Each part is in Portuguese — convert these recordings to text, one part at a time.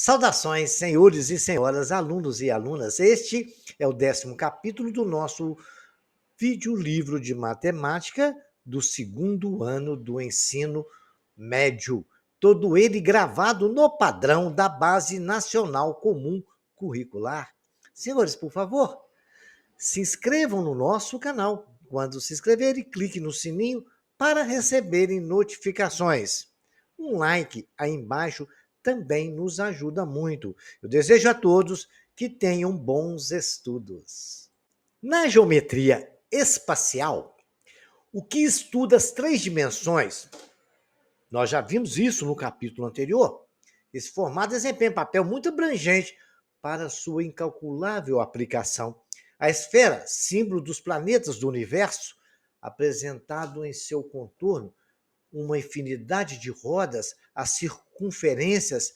Saudações, senhores e senhoras, alunos e alunas. Este é o 10º capítulo do nosso vídeo-livro de matemática do 2º ano do ensino médio. Todo ele gravado no padrão da Base Nacional Comum Curricular. Senhores, por favor, se inscrevam no nosso canal. Quando se inscreverem, clique no sininho para receberem notificações. Um like aí embaixo também nos ajuda muito. Eu desejo a todos que tenham bons estudos. Na geometria espacial, o que estuda as 3 dimensões, nós já vimos isso no capítulo anterior, esse formato desempenha um papel muito abrangente para sua incalculável aplicação. A esfera, símbolo dos planetas do universo, apresentado em seu contorno uma infinidade de rodas, as circunferências,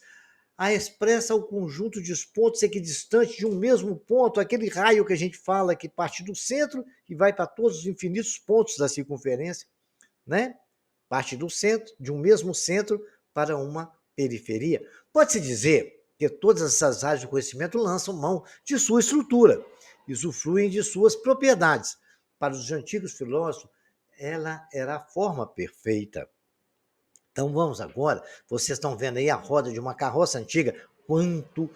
expressa o conjunto de pontos equidistantes de um mesmo ponto, aquele raio que a gente fala que parte do centro e vai para todos os infinitos pontos da circunferência, né? Parte do centro, de um mesmo centro para uma periferia. Pode-se dizer que todas essas áreas de conhecimento lançam mão de sua estrutura, usufruem de suas propriedades. Para os antigos filósofos, ela era a forma perfeita. Então vamos agora, vocês estão vendo aí a roda de uma carroça antiga, quanto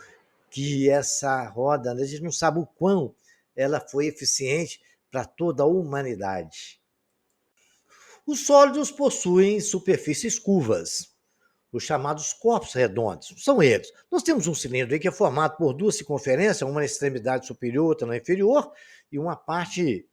que essa roda, a gente não sabe o quão ela foi eficiente para toda a humanidade. Os sólidos possuem superfícies curvas, os chamados corpos redondos. São eles. Nós temos um cilindro aí que é formado por 2 circunferências, uma na extremidade superior, outra na inferior, e uma parte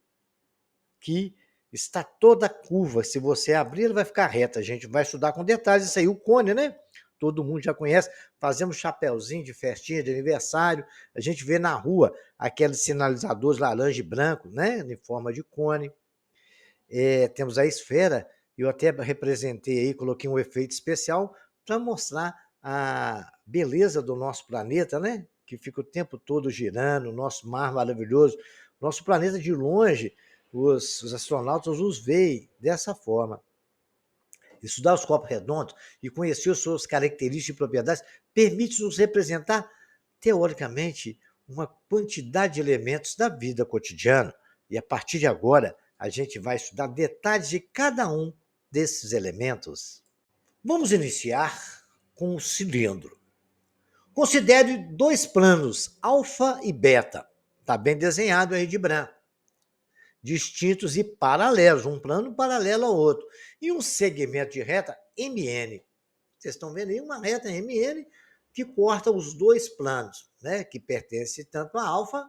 que está toda curva. Se você abrir, ela vai ficar reta. A gente vai estudar com detalhes isso aí. O cone, né? Todo mundo já conhece. Fazemos chapéuzinho de festinha, de aniversário. A gente vê na rua aqueles sinalizadores laranja e branco, né? Em forma de cone. Temos a esfera. Eu até representei aí, coloquei um efeito especial para mostrar a beleza do nosso planeta, né? Que fica o tempo todo girando, o nosso mar maravilhoso. Nosso planeta de longe, os astronautas os veem dessa forma. Estudar os corpos redondos e conhecer suas características e propriedades permite-nos representar, teoricamente, uma quantidade de elementos da vida cotidiana. E a partir de agora, a gente vai estudar detalhes de cada um desses elementos. Vamos iniciar com o cilindro. Considere 2 planos, alfa e beta. Está bem desenhado aí de branco. Distintos e paralelos, um plano paralelo ao outro. E um segmento de reta MN. Vocês estão vendo aí uma reta MN que corta os 2 planos, né? Que pertence tanto a alfa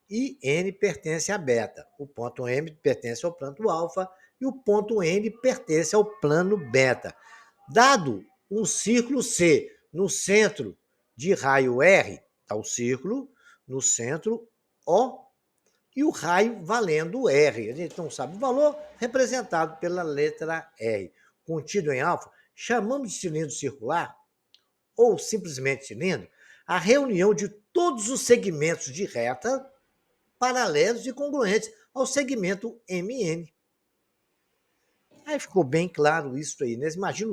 e N pertence a beta. O ponto M pertence ao plano alfa e o ponto N pertence ao plano beta. Dado um círculo C no centro de raio R, está o círculo no centro O e o raio valendo R. A gente não sabe o valor, representado pela letra R. Contido em alfa, chamamos de cilindro circular, ou simplesmente cilindro, a reunião de todos os segmentos de reta paralelos e congruentes ao segmento MN. Aí ficou bem claro isso aí, né? Imagina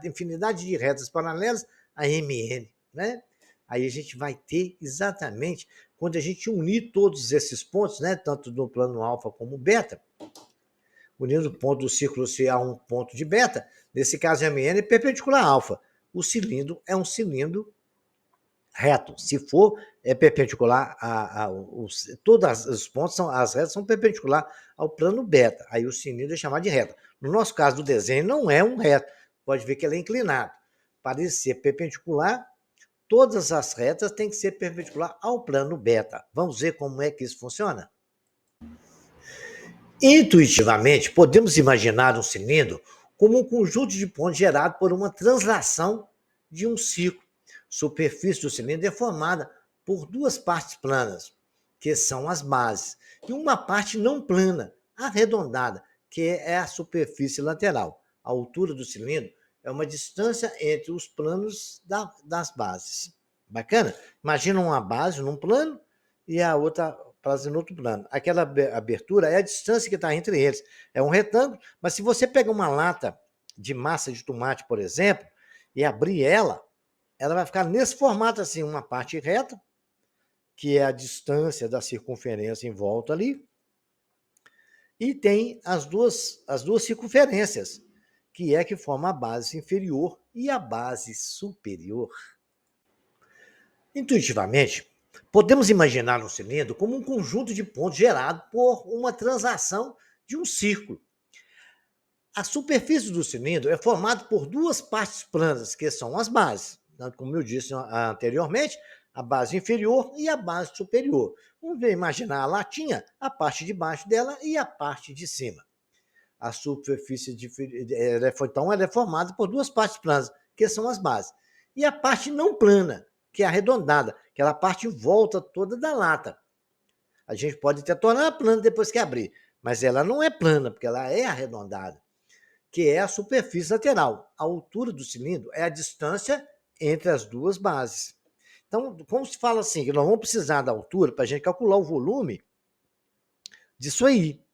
infinidade de retas paralelas a MN, né? Aí a gente vai ter exatamente, quando a gente unir todos esses pontos, né? Tanto no plano alfa como beta, unindo o ponto do círculo C a um ponto de beta, nesse caso MN é perpendicular a alfa. O cilindro é um cilindro reto. Se for, é perpendicular todos os pontos, as retas são perpendiculares ao plano beta. Aí o cilindro é chamado de reta. No nosso caso do desenho, não é um reto. Pode ver que ele é inclinado. Para ele ser perpendicular, todas as retas têm que ser perpendicular ao plano beta. Vamos ver como é que isso funciona? Intuitivamente, podemos imaginar um cilindro como um conjunto de pontos gerado por uma translação de um ciclo. A superfície do cilindro é formada por 2 partes planas, que são as bases, e uma parte não plana, arredondada, que é a superfície lateral. A altura do cilindro é uma distância entre os planos das bases. Bacana? Imagina uma base num plano e a outra base no outro plano. Aquela abertura é a distância que está entre eles. É um retângulo, mas se você pegar uma lata de massa de tomate, por exemplo, e abrir ela, ela vai ficar nesse formato assim, uma parte reta, que é a distância da circunferência em volta ali, e tem as duas circunferências, que é que forma a base inferior e a base superior. Intuitivamente, podemos imaginar um cilindro como um conjunto de pontos gerado por uma transação de um círculo. A superfície do cilindro é formada por duas partes planas, que são as bases. Como eu disse anteriormente, a base inferior e a base superior. Vamos imaginar a latinha, a parte de baixo dela e a parte de cima. A superfície então ela é formada por duas partes planas, que são as bases. E a parte não plana, que é arredondada, aquela parte em volta toda da lata. A gente pode até tornar plana depois que abrir, mas ela não é plana, porque ela é arredondada, que é a superfície lateral. A altura do cilindro é a distância entre as duas bases. Então, como se fala assim, que nós vamos precisar da altura para a gente calcular o volume disso aí,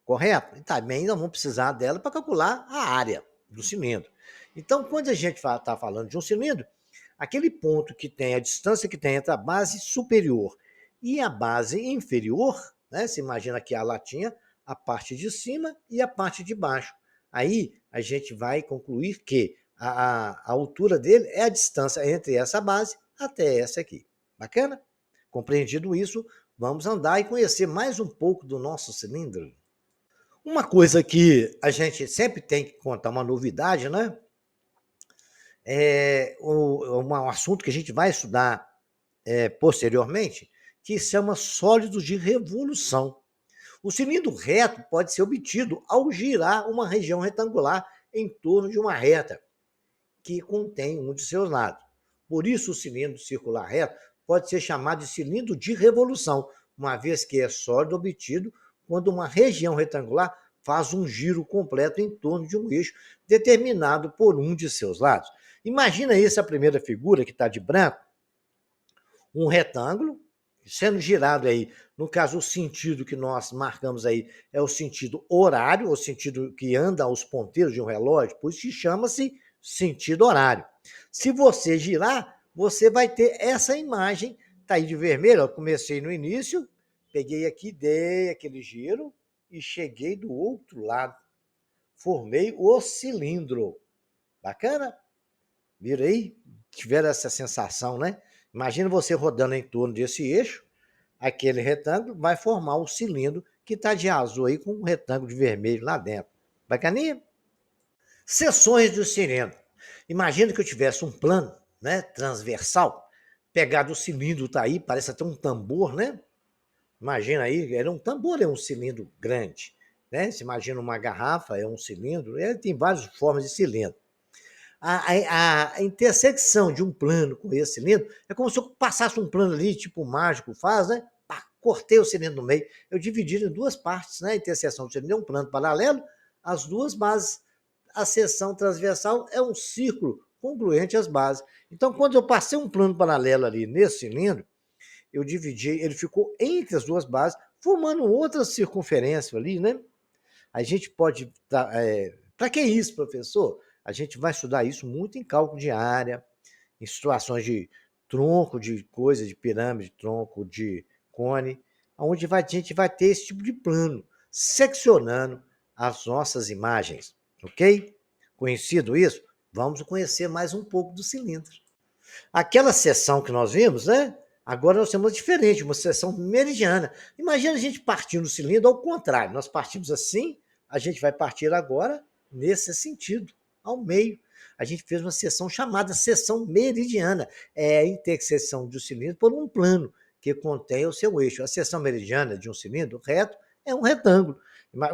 correto? E também nós vamos precisar dela para calcular a área do cilindro. Então, quando a gente está falando de um cilindro, aquele ponto que tem a distância que tem entre a base superior e a base inferior, né? Você imagina aqui a latinha, a parte de cima e a parte de baixo. Aí a gente vai concluir que a altura dele é a distância entre essa base até essa aqui. Bacana? Compreendido isso, vamos andar e conhecer mais um pouco do nosso cilindro. Uma coisa que a gente sempre tem que contar, uma novidade, né? Um assunto que a gente vai estudar posteriormente, que chama sólidos de revolução. O cilindro reto pode ser obtido ao girar uma região retangular em torno de uma reta que contém um de seus lados. Por isso, o cilindro circular reto pode ser chamado de cilindro de revolução, uma vez que é sólido obtido quando uma região retangular faz um giro completo em torno de um eixo determinado por um de seus lados. Imagina essa primeira figura que está de branco, um retângulo sendo girado aí, no caso o sentido que nós marcamos aí é o sentido horário, o sentido que anda aos ponteiros de um relógio, por isso chama-se sentido horário. Se você girar, você vai ter essa imagem, tá aí de vermelho, eu comecei no início, peguei aqui, dei aquele giro e cheguei do outro lado, formei o cilindro. Bacana? Viram aí? Tiveram essa sensação, né? Imagina você rodando em torno desse eixo, aquele retângulo vai formar o cilindro que está de azul aí com um retângulo de vermelho lá dentro. Bacaninha? Seções do cilindro. Imagina que eu tivesse um plano, né, transversal, pegado o cilindro tá aí, parece até um tambor, né? Imagina aí, era um tambor, é um cilindro grande, né? Você imagina uma garrafa, é um cilindro, tem várias formas de cilindro. A intersecção de um plano com esse cilindro é como se eu passasse um plano ali, tipo mágico faz, né? Pá, cortei o cilindro no meio, eu dividi em duas partes, né? A interseção do cilindro é um plano paralelo, as duas bases. A seção transversal é um círculo congruente às bases. Então, quando eu passei um plano paralelo ali nesse cilindro, eu dividi, ele ficou entre as duas bases, formando outra circunferência ali, né? A gente pode. Para que isso, professor? A gente vai estudar isso muito em cálculo de área, em situações de tronco, de coisa, de pirâmide, tronco, de cone, onde a gente vai ter esse tipo de plano, seccionando as nossas imagens, ok? Conhecido isso, vamos conhecer mais um pouco do cilindro. Aquela seção que nós vimos, né? Agora nós temos uma diferente, uma seção meridiana. Imagina a gente partindo do cilindro ao contrário. Nós partimos assim, a gente vai partir agora nesse sentido, ao meio. A gente fez uma seção chamada seção meridiana. É a interseção do cilindro por um plano que contém o seu eixo. A seção meridiana de um cilindro reto é um retângulo.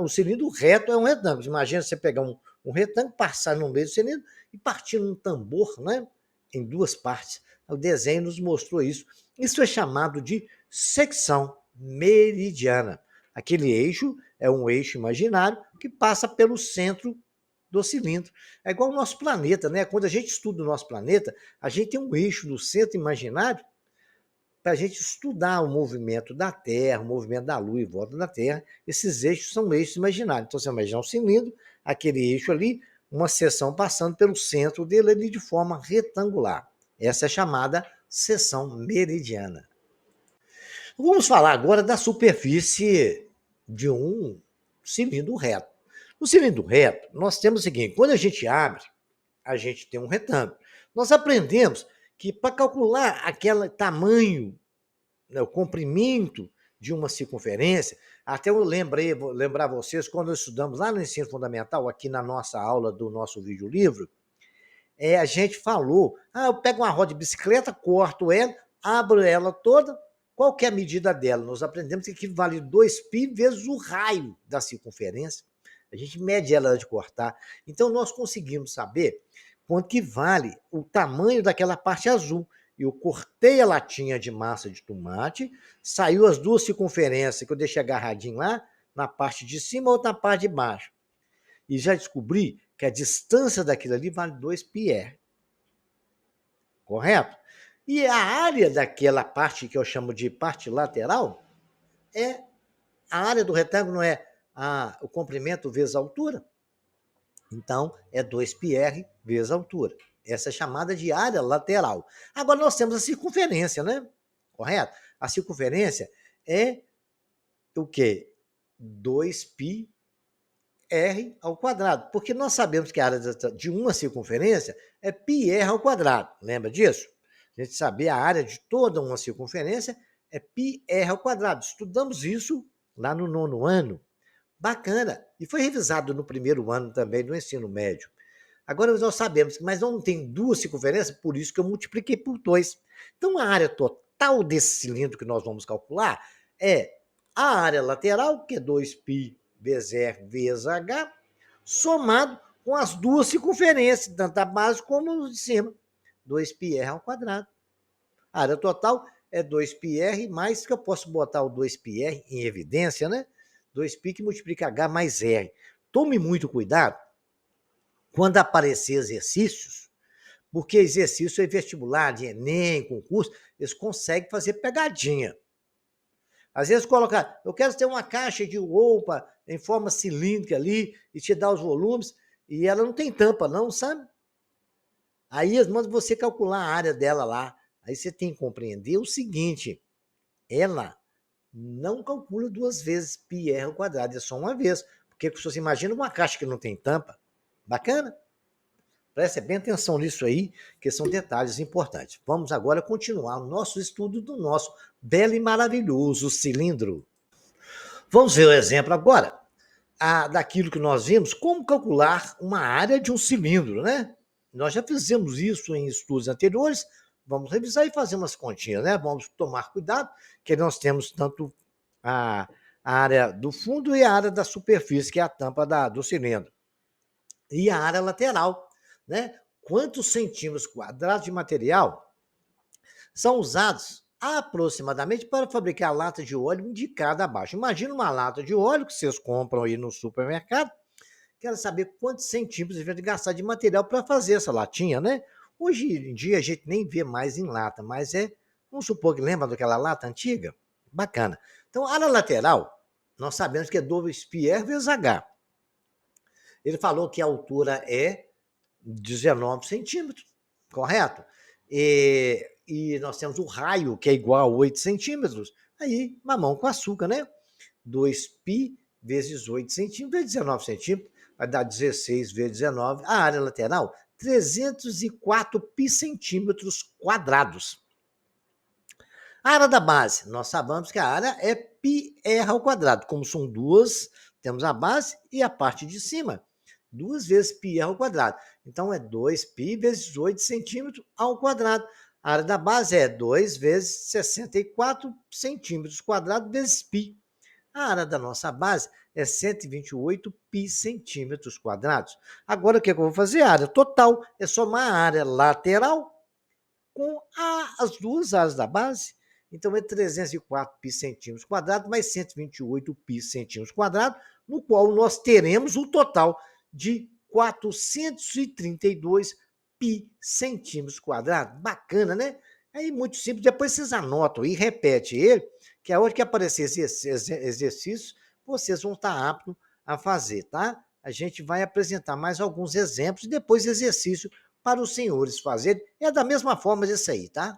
O cilindro reto é um retângulo. Imagina você pegar um retângulo, passar no meio do cilindro e partir num tambor, né? Em duas partes. O desenho nos mostrou isso. Isso é chamado de secção meridiana. Aquele eixo é um eixo imaginário que passa pelo centro do cilindro. É igual o nosso planeta, né? Quando a gente estuda o nosso planeta, a gente tem um eixo no centro imaginário para a gente estudar o movimento da Terra, o movimento da Lua em volta da Terra. Esses eixos são eixos imaginários. Então, você imagina um cilindro, aquele eixo ali, uma seção passando pelo centro dele ali de forma retangular. Essa é chamada seção meridiana. Vamos falar agora da superfície de um cilindro reto. No cilindro reto, nós temos o seguinte: quando a gente abre, a gente tem um retângulo. Nós aprendemos que para calcular aquele tamanho, né, o comprimento de uma circunferência, até eu vou lembrar vocês, quando nós estudamos lá no ensino fundamental, aqui na nossa aula do nosso videolivro, a gente falou, eu pego uma roda de bicicleta, corto ela, abro ela toda, qual que é a medida dela? Nós aprendemos que equivale 2π vezes o raio da circunferência. A gente mede ela antes de cortar. Então, nós conseguimos saber quanto que vale o tamanho daquela parte azul. Eu cortei a latinha de massa de tomate, saiu as duas circunferências que eu deixei agarradinho lá, na parte de cima ou na parte de baixo. E já descobri que a distância daquilo ali vale 2πr. Correto? E a área daquela parte que eu chamo de parte lateral é a área do retângulo, não é o comprimento vezes a altura? Então, é 2πr vezes a altura. Essa é chamada de área lateral. Agora, nós temos a circunferência, né? Correto? A circunferência é o quê? 2πr ao quadrado. Porque nós sabemos que a área de uma circunferência é πr ao quadrado. Lembra disso? A gente saber a área de toda uma circunferência é πr ao quadrado. Estudamos isso lá no 9º ano. Bacana. E foi revisado no 1º ano também do ensino médio. Agora nós sabemos, mas não tem duas circunferências, por isso que eu multipliquei por 2. Então a área total desse cilindro que nós vamos calcular é a área lateral, que é 2π vezes r vezes h, somado com as duas circunferências, tanto a base como de cima. 2πr ao quadrado. A área total é 2πr, mais que eu posso botar o 2πr em evidência, né? 2π que multiplica h mais r. Tome muito cuidado quando aparecer exercícios, porque exercício é vestibular, de Enem, concurso, eles conseguem fazer pegadinha. Às vezes colocar, eu quero ter uma caixa de roupa em forma cilíndrica ali e te dar os volumes, e ela não tem tampa não, sabe? Aí eles mandam você calcular a área dela lá. Aí você tem que compreender o seguinte, ela não calcula 2 vezes πr ao quadrado, é só uma vez. Porque se você imagina uma caixa que não tem tampa, bacana? Preste bem atenção nisso aí, que são detalhes importantes. Vamos agora continuar o nosso estudo do nosso belo e maravilhoso cilindro. Vamos ver o exemplo agora daquilo que nós vimos, como calcular uma área de um cilindro, né? Nós já fizemos isso em estudos anteriores, vamos revisar e fazer umas continhas, né? Vamos tomar cuidado, que nós temos tanto a área do fundo e a área da superfície, que é a tampa do cilindro. E a área lateral, né? Quantos centímetros quadrados de material são usados aproximadamente para fabricar a lata de óleo indicada abaixo? Imagina uma lata de óleo que vocês compram aí no supermercado. Quero saber quantos centímetros devem gastar de material para fazer essa latinha, né? Hoje em dia a gente nem vê mais em lata, mas vamos supor que lembra daquela lata antiga? Bacana. Então, a área lateral, nós sabemos que é 2πr vezes h. Ele falou que a altura é 19 centímetros, correto? E nós temos o raio, que é igual a 8 centímetros. Aí, mamão com açúcar, né? 2π vezes 8 centímetros vezes 19 centímetros, vai dar 16 vezes 19. A área lateral, 304 π centímetros quadrados. A área da base, nós sabemos que a área é πr ao quadrado. Como são duas, temos a base e a parte de cima. 2 vezes πr ao quadrado. Então, é 2π vezes 8 centímetros ao quadrado. A área da base é 2 vezes 64 centímetros quadrados vezes π. A área da nossa base é 128 π centímetros quadrados. Agora, o que eu vou fazer? A área total é somar a área lateral com as duas áreas da base. Então, é 304 π centímetros quadrados mais 128 π centímetros quadrados, no qual nós teremos o total de 432 π centímetros quadrados. Bacana, né? Aí, muito simples. Depois vocês anotam e repetem ele, que a hora que aparecer esse exercício, vocês vão estar aptos a fazer, tá? A gente vai apresentar mais alguns exemplos e depois exercício para os senhores fazerem. É da mesma forma disso aí, tá?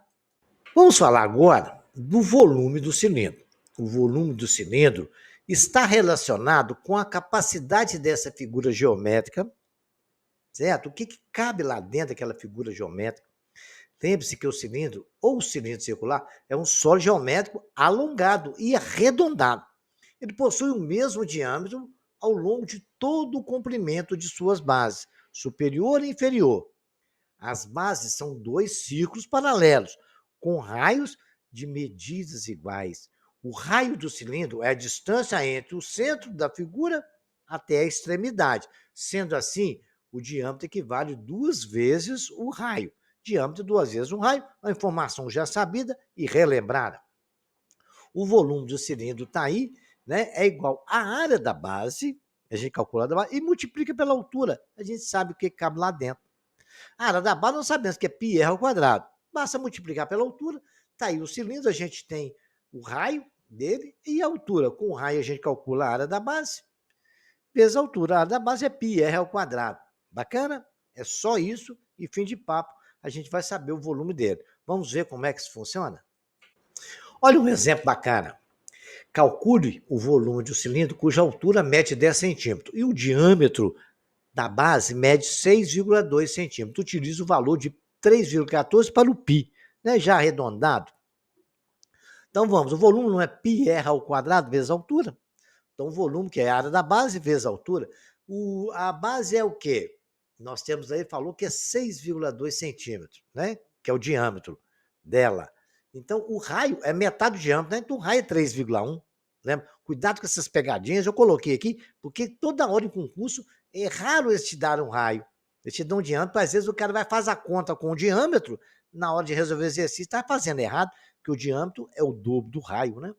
Vamos falar agora do volume do cilindro. O volume do cilindro está relacionado com a capacidade dessa figura geométrica, certo? O que cabe lá dentro daquela figura geométrica? Lembre-se que o cilindro, ou o cilindro circular, é um sólido geométrico alongado e arredondado. Ele possui o mesmo diâmetro ao longo de todo o comprimento de suas bases, superior e inferior. As bases são dois círculos paralelos, com raios de medidas iguais. O raio do cilindro é a distância entre o centro da figura até a extremidade. Sendo assim, o diâmetro equivale 2 vezes o raio. Diâmetro 2 vezes um raio, a informação já sabida e relembrada. O volume do cilindro está aí, né? É igual à área da base, a gente calcula da base, e multiplica pela altura. A gente sabe o que cabe lá dentro. A área da base nós sabemos que é πr ao quadrado. Basta multiplicar pela altura, está aí o cilindro, a gente tem o raio dele e a altura. Com o raio a gente calcula a área da base, vezes a altura. A área da base é πr ao quadrado. Bacana? É só isso e fim de papo. A gente vai saber o volume dele. Vamos ver como é que isso funciona? Olha um exemplo bacana. Calcule o volume de um cilindro cuja altura mede 10 centímetros e o diâmetro da base mede 6,2 centímetros. Utiliza o valor de 3,14 para o π, né? Já arredondado. Então vamos, o volume não é πr ao quadrado vezes a altura? Então o volume, que é a área da base vezes a altura, a base é o quê? Nós temos aí, falou que é 6,2 centímetros, né? Que é o diâmetro dela. Então o raio é metade do diâmetro, né? Então o raio é 3,1. Lembra? Cuidado com essas pegadinhas, eu coloquei aqui, porque toda hora em concurso é raro eles te darem um raio. Eles te dão um diâmetro, às vezes o cara vai fazer a conta com o diâmetro, na hora de resolver o exercício, está fazendo errado, porque o diâmetro é o dobro do raio, né?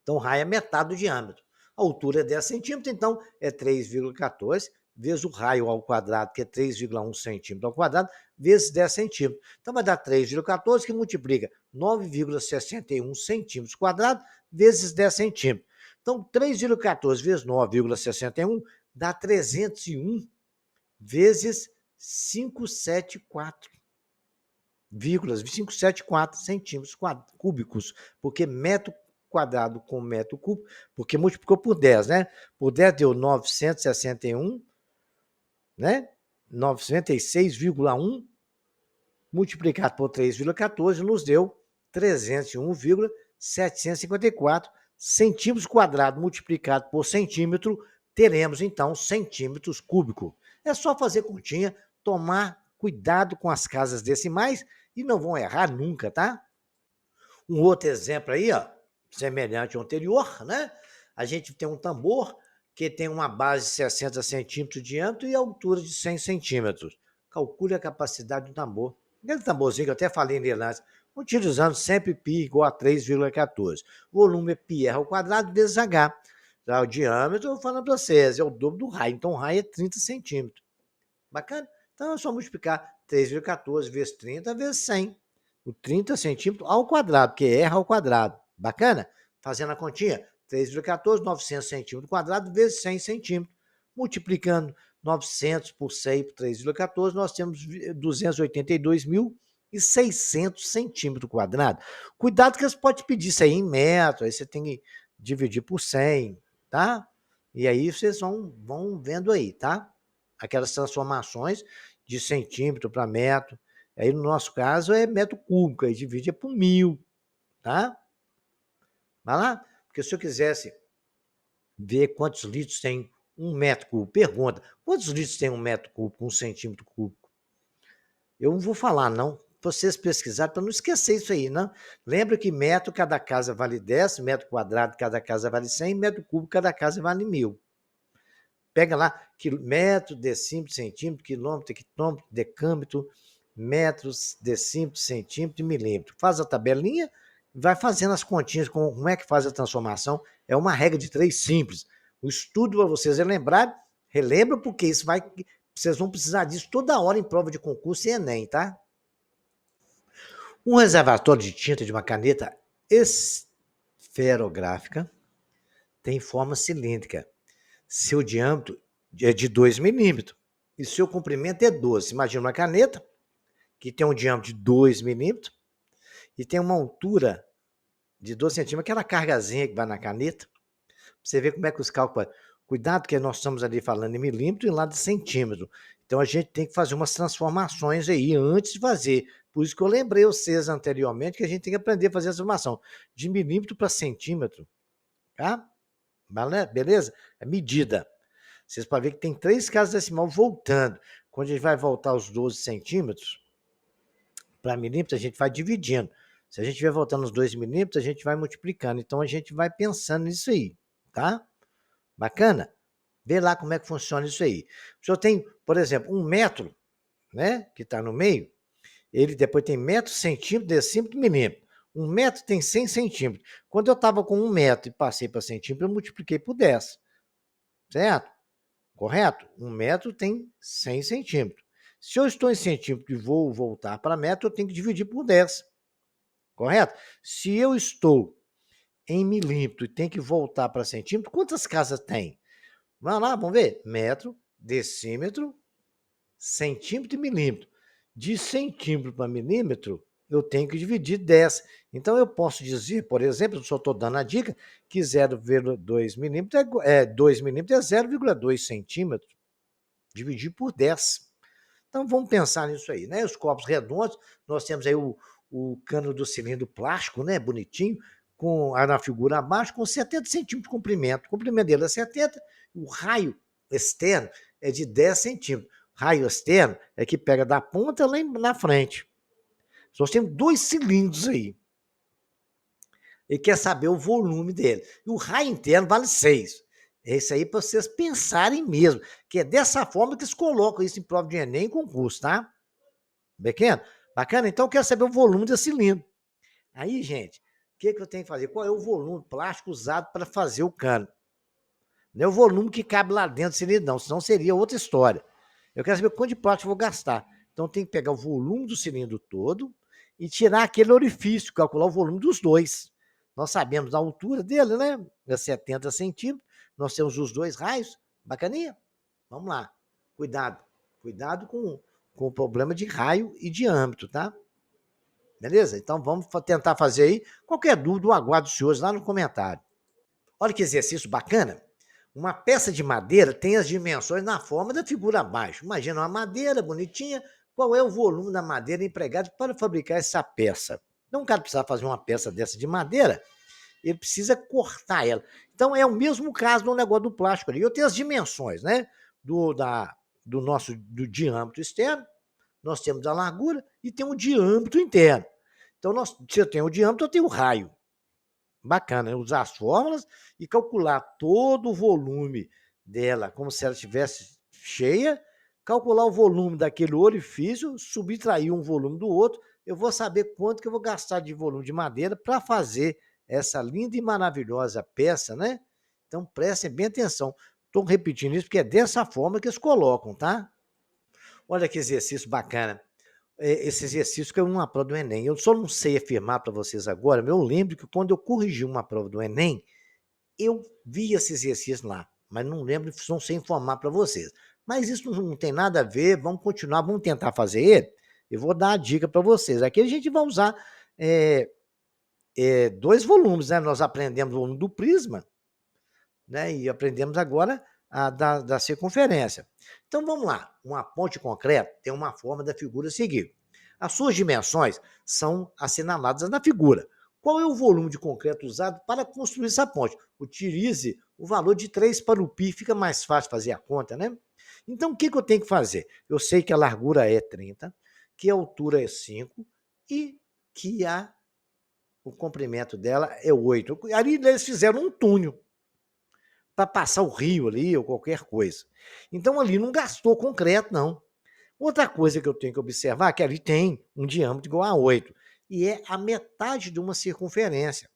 Então, o raio é metade do diâmetro. A altura é 10 centímetros, então é 3,14 vezes o raio ao quadrado, que é 3,1 centímetro ao quadrado, vezes 10 centímetros. Então, vai dar 3,14, que multiplica 9,61 centímetros quadrados vezes 10 centímetros. Então, 3,14 vezes 9,61 dá 301 vezes 574. 574 centímetros cúbicos, porque metro quadrado com metro cúbico, porque multiplicou por 10, né? Por 10 deu 961, né? 96,1 multiplicado por 3,14 nos deu 301,754 centímetros quadrados multiplicado por centímetro, teremos então centímetros cúbicos. É só fazer continha, tomar cuidado com as casas decimais e não vão errar nunca, tá? Um outro exemplo aí, ó, semelhante ao anterior, né? A gente tem um tambor que tem uma base de 60 centímetros de diâmetro e altura de 100 centímetros. Calcule a capacidade do tambor. Aquele tamborzinho que eu até falei nele antes, utilizando sempre π igual a 3,14. O volume é πr ao quadrado vezes h. Já o diâmetro, eu vou falando para vocês, é o dobro do raio. Então, o raio é 30 centímetros. Bacana? Então, é só multiplicar 3,14 vezes 30 vezes 100. O 30 centímetros ao quadrado, que é R ao quadrado. Bacana? Fazendo a continha, 3,14, 900 centímetros quadrados vezes 100 centímetros. Multiplicando 900 por 100 por 3,14, nós temos 282.600 centímetros quadrados. Cuidado que você pode pedir isso aí em metro, aí você tem que dividir por 100, tá? E aí vocês vão vendo aí, tá? Aquelas transformações de centímetro para metro. Aí, no nosso caso, é metro cúbico, aí divide por 1.000, tá? Vai lá, porque se eu quisesse ver quantos litros tem um metro cúbico, pergunta, quantos litros tem um metro cúbico, um centímetro cúbico? Eu não vou falar, não. Vocês pesquisarem para não esquecer isso aí, não? Lembra que metro, cada casa vale 10, metro quadrado, cada casa vale 100, metro cúbico, cada casa vale 1.000. Pega lá, metro, decímetro, centímetro, quilômetro, hectômetro, decâmetro, metros, decímetro, centímetro e milímetro. Faz a tabelinha, vai fazendo as continhas, como é que faz a transformação. É uma regra de 3 simples. O estudo para vocês relembrarem, relembra porque isso vai, vocês vão precisar disso toda hora em prova de concurso e Enem, tá? Um reservatório de tinta de uma caneta esferográfica tem forma cilíndrica. Seu diâmetro é de 2 milímetros. e seu comprimento é 12. Imagina uma caneta que tem um diâmetro de 2 milímetros e tem uma altura de 12 centímetros, aquela cargazinha que vai na caneta. Você vê como é que os cálculos. Cuidado, que nós estamos ali falando em milímetro e lá de centímetro. Então a gente tem que fazer umas transformações aí antes de fazer. Por isso que eu lembrei vocês anteriormente que a gente tem que aprender a fazer essa transformação de milímetro para centímetro. Tá? Beleza? É medida. Vocês podem ver que tem 3 casas decimais voltando. Quando a gente vai voltar os 12 centímetros para milímetros, a gente vai dividindo. Se a gente estiver voltando os 2 milímetros, a gente vai multiplicando. Então a gente vai pensando nisso aí. Tá? Bacana? Vê lá como é que funciona isso aí. O senhor tem, por exemplo, 1 metro, né, que está no meio, ele depois tem metro, centímetro, decímetro, milímetro. 1 metro tem 100 centímetros. Quando eu estava com 1 metro e passei para centímetro, eu multipliquei por 10. Certo? Correto? 1 metro tem 100 centímetros. Se eu estou em centímetro e vou voltar para metro, eu tenho que dividir por 10. Correto? Se eu estou em milímetro e tenho que voltar para centímetro, quantas casas tem? Vamos lá, vamos ver. Metro, decímetro, centímetro e milímetro. De centímetro para milímetro, eu tenho que dividir 10. Então, eu posso dizer, por exemplo, eu só estou dando a dica, que 0,2 milímetros 2 milímetros é 0,2 centímetros. Dividir por 10. Então, vamos pensar nisso aí, né? Os copos redondos, nós temos aí o cano do cilindro plástico, né? Bonitinho, na figura abaixo, com 70 centímetros de comprimento. O comprimento dele é 70, o raio externo é de 10 centímetros. Raio externo é que pega da ponta lá na frente. Nós temos 2 cilindros aí. Ele quer saber o volume dele. E o raio interno vale 6. É isso aí para vocês pensarem mesmo, que é dessa forma que eles colocam isso em prova de Enem e concurso, tá? Bacana? Bacana? Então eu quero saber o volume desse cilindro. Aí, gente, o que eu tenho que fazer? Qual é o volume plástico usado para fazer o cano? Não é o volume que cabe lá dentro do cilindro, não, senão seria outra história. Eu quero saber quanto de plástico eu vou gastar. Então tem que pegar o volume do cilindro todo e tirar aquele orifício, calcular o volume dos dois. Nós sabemos a altura dele, né? É 70 centímetros. Nós temos os 2 raios. Bacaninha? Vamos lá. Cuidado. Cuidado com o problema de raio e diâmetro, tá? Beleza? Então vamos tentar fazer aí. Qualquer dúvida, eu aguardo os senhores lá no comentário. Olha que exercício bacana. Uma peça de madeira tem as dimensões na forma da figura abaixo. Imagina uma madeira bonitinha. Qual é o volume da madeira empregado para fabricar essa peça? Então, o cara precisa fazer uma peça dessa de madeira, ele precisa cortar ela. Então, é o mesmo caso no negócio do plástico ali. Eu tenho as dimensões, né? Do nosso do diâmetro externo, nós temos a largura e tem o diâmetro interno. Então, se eu tenho o diâmetro, eu tenho o raio. Bacana, né? Usar as fórmulas e calcular todo o volume dela, como se ela estivesse cheia, calcular o volume daquele orifício, subtrair um volume do outro, eu vou saber quanto que eu vou gastar de volume de madeira para fazer essa linda e maravilhosa peça, né? Então prestem bem atenção. Estou repetindo isso porque é dessa forma que eles colocam, tá? Olha que exercício bacana. Esse exercício que é uma prova do Enem. Eu só não sei afirmar para vocês agora, mas eu lembro que quando eu corrigi uma prova do Enem, eu vi esse exercício lá, mas não lembro, não sei informar para vocês. Mas isso não tem nada a ver, vamos continuar, vamos tentar fazer ele. Eu vou dar a dica para vocês. Aqui a gente vai usar 2 volumes, né? Nós aprendemos o volume do prisma, né? E aprendemos agora a da circunferência. Então vamos lá. Uma ponte concreta tem uma forma da figura a seguir. As suas dimensões são assinaladas na figura. Qual é o volume de concreto usado para construir essa ponte? Utilize o valor de 3 para o pi, fica mais fácil fazer a conta, né? Então, o que eu tenho que fazer? Eu sei que a largura é 30, que a altura é 5 e que o comprimento dela é 8. Ali eles fizeram um túnel para passar o rio ali ou qualquer coisa. Então, ali não gastou concreto, não. Outra coisa que eu tenho que observar é que ali tem um diâmetro igual a 8, e é a metade de uma circunferência.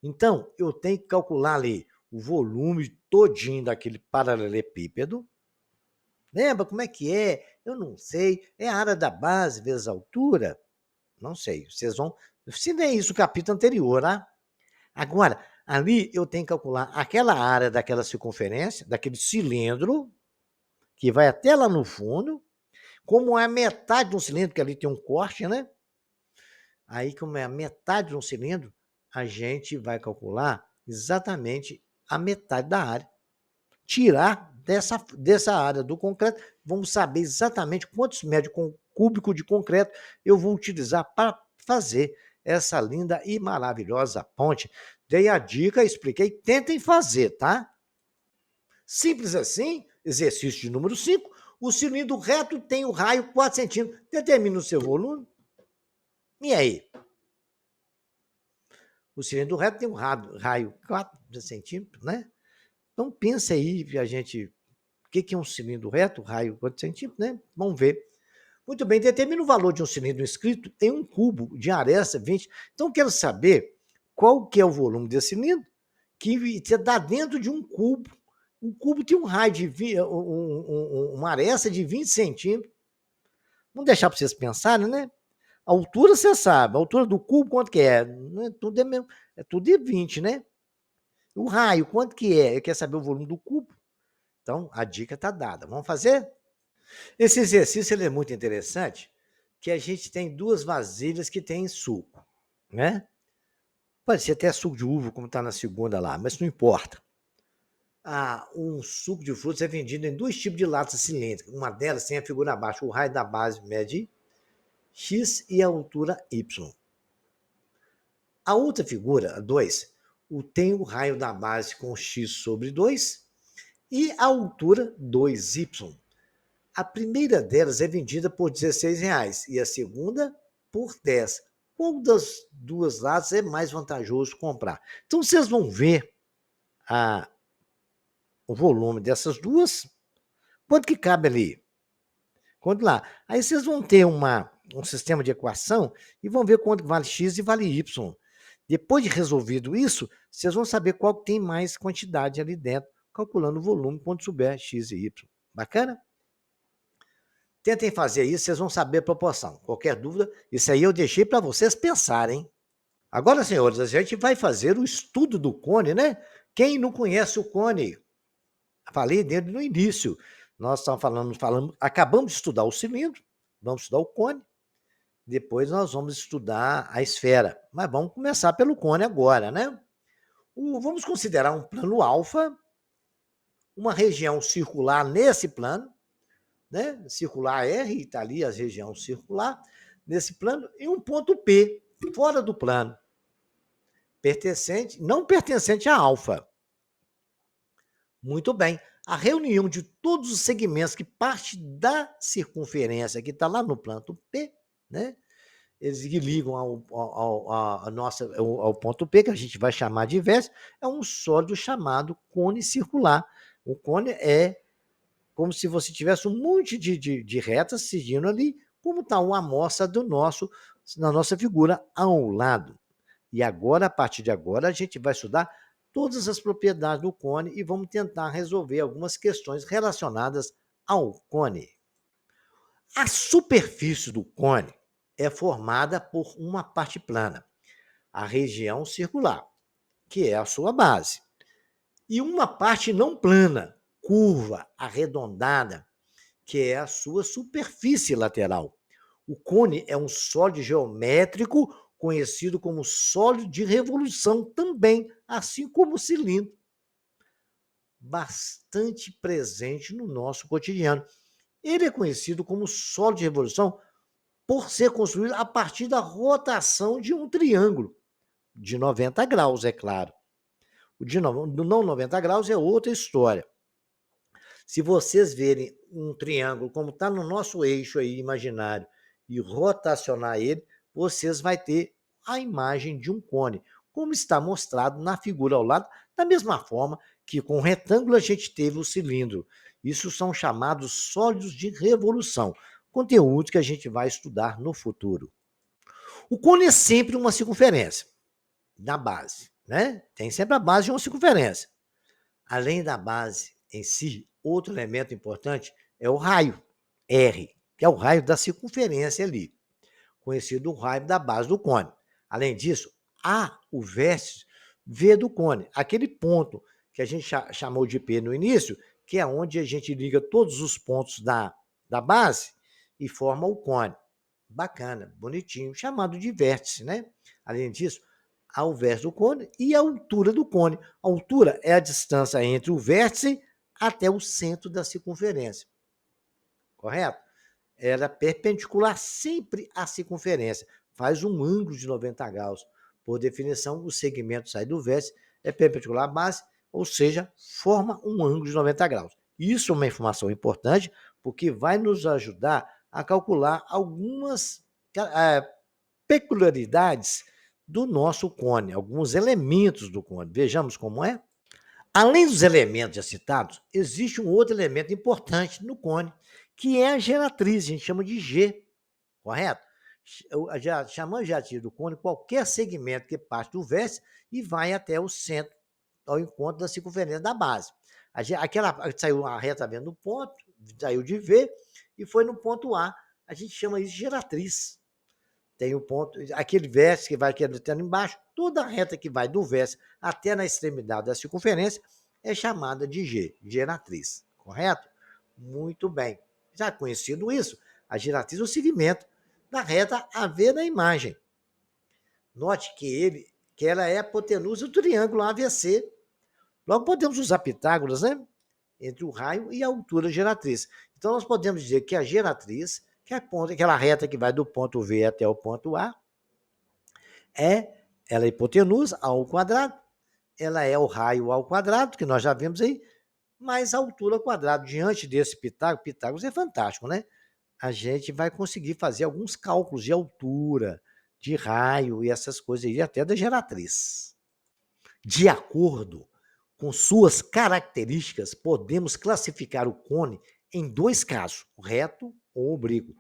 Então, eu tenho que calcular ali o volume todinho daquele paralelepípedo. Lembra como é que é? Eu não sei. É a área da base vezes a altura? Não sei. Vocês vão... Se vê isso no capítulo anterior, tá? Agora, ali eu tenho que calcular aquela área daquela circunferência, daquele cilindro, que vai até lá no fundo, como é a metade de um cilindro, que ali tem um corte, né? Aí, como é a metade de um cilindro, a gente vai calcular exatamente a metade da área. Tirar dessa área do concreto, vamos saber exatamente quantos metros cúbicos de concreto eu vou utilizar para fazer essa linda e maravilhosa ponte. Dei a dica, expliquei, tentem fazer, tá? Simples assim, exercício de número 5. O cilindro reto tem o raio 4 centímetros. Determina o seu volume. E aí? O cilindro reto tem um raio 4 centímetros, né? Então, pensa aí, a gente, o que é um cilindro reto, raio 4 centímetros, né? Vamos ver. Muito bem, determina o valor de um cilindro inscrito em um cubo de aresta 20. Então, quero saber qual que é o volume desse cilindro, que está dentro de um cubo. Um cubo tem um raio de uma aresta de 20 centímetros. Vamos deixar para vocês pensarem, né? A altura você sabe, a altura do cubo quanto que é? Tudo é mesmo, é tudo de 20, né? O raio, quanto que é? Quer saber o volume do cubo? Então, a dica está dada. Vamos fazer? Esse exercício ele é muito interessante, que a gente tem duas vasilhas que têm suco, né? Pode ser até suco de uva, como está na segunda lá, mas não importa. Um suco de frutas é vendido em dois tipos de latas cilíndricas. Uma delas tem a figura abaixo, o raio da base mede X e a altura Y. A outra figura, a 2, tem o raio da base com X sobre 2 e a altura 2Y. A primeira delas é vendida por R$16 e a segunda por 10. Qual das duas latas é mais vantajoso comprar? Então, vocês vão ver o volume dessas duas. Quanto que cabe ali? Quanto lá? Aí vocês vão ter um sistema de equação e vão ver quanto vale X e vale Y. Depois de resolvido isso, vocês vão saber qual tem mais quantidade ali dentro, calculando o volume quando souber X e Y. Bacana? Tentem fazer isso, vocês vão saber a proporção. Qualquer dúvida, isso aí eu deixei para vocês pensarem. Agora, senhores, a gente vai fazer o estudo do cone, né? Quem não conhece o cone? Falei dele no início. Nós estamos falando, acabamos de estudar o cilindro, vamos estudar o cone, depois nós vamos estudar a esfera. Mas vamos começar pelo cone agora, né? Vamos considerar um plano alfa, uma região circular nesse plano, né? Circular R, está ali a região circular, nesse plano, e um ponto P, fora do plano, não pertencente a alfa. Muito bem. A reunião de todos os segmentos que parte da circunferência, que está lá no plano P, né? Eles que ligam ao ponto P, que a gente vai chamar de vértice, é um sólido chamado cone circular. O cone é como se você tivesse um monte de retas seguindo ali, como está uma amostra na nossa figura ao lado. E agora, a partir de agora, a gente vai estudar todas as propriedades do cone e vamos tentar resolver algumas questões relacionadas ao cone. A superfície do cone é formada por uma parte plana, a região circular, que é a sua base, e uma parte não plana, curva, arredondada, que é a sua superfície lateral. O cone é um sólido geométrico conhecido como sólido de revolução também, assim como o cilindro. Bastante presente no nosso cotidiano. Ele é conhecido como sólido de revolução por ser construído a partir da rotação de um triângulo, de 90 graus, é claro. O de não 90 graus é outra história. Se vocês verem um triângulo, como está no nosso eixo aí imaginário, e rotacionar ele, vocês vão ter a imagem de um cone, como está mostrado na figura ao lado, da mesma forma que com o retângulo a gente teve o cilindro. Isso são chamados sólidos de revolução, conteúdo que a gente vai estudar no futuro. O cone é sempre uma circunferência, na base, né? Tem sempre a base de uma circunferência. Além da base em si, outro elemento importante é o raio, R, que é o raio da circunferência ali, conhecido o raio da base do cone. Além disso, há o vértice V do cone, aquele ponto que a gente chamou de P no início, que é onde a gente liga todos os pontos da base e forma o cone. Bacana, bonitinho, chamado de vértice, né? Além disso, há o vértice do cone e a altura do cone. A altura é a distância entre o vértice até o centro da circunferência, correto? Ela é perpendicular sempre à circunferência, faz um ângulo de 90 graus. Por definição, o segmento sai do vértice é perpendicular à base, ou seja, forma um ângulo de 90 graus. Isso é uma informação importante, porque vai nos ajudar a calcular algumas peculiaridades do nosso cone, alguns elementos do cone. Vejamos como é. Além dos elementos já citados, existe um outro elemento importante no cone, que é a geratriz, a gente chama de G, correto? Chamamos de geratriz do cone qualquer segmento que parte do vértice e vai até o centro, ao encontro da circunferência da base. Aquela saiu a reta vendo no ponto, saiu de V e foi no ponto A gente chama isso de geratriz. Tem o ponto, aquele vértice que vai até embaixo, toda a reta que vai do vértice até na extremidade da circunferência é chamada de G, geratriz, correto? Muito bem. Já conhecido isso, a geratriz é o segmento da reta AV na imagem. Note que ela é a hipotenusa do triângulo AVC. Logo podemos usar Pitágoras, né? Entre o raio e a altura geratriz. Então, nós podemos dizer que a geratriz, que é aquela reta que vai do ponto V até o ponto A, ela é hipotenusa ao quadrado, ela é o raio ao quadrado, que nós já vimos aí, mais a altura ao quadrado. Diante desse Pitágoras é fantástico, né? A gente vai conseguir fazer alguns cálculos de altura, de raio e essas coisas aí, até da geratriz. De acordo com suas características, podemos classificar o cone em dois casos, reto ou oblíquo.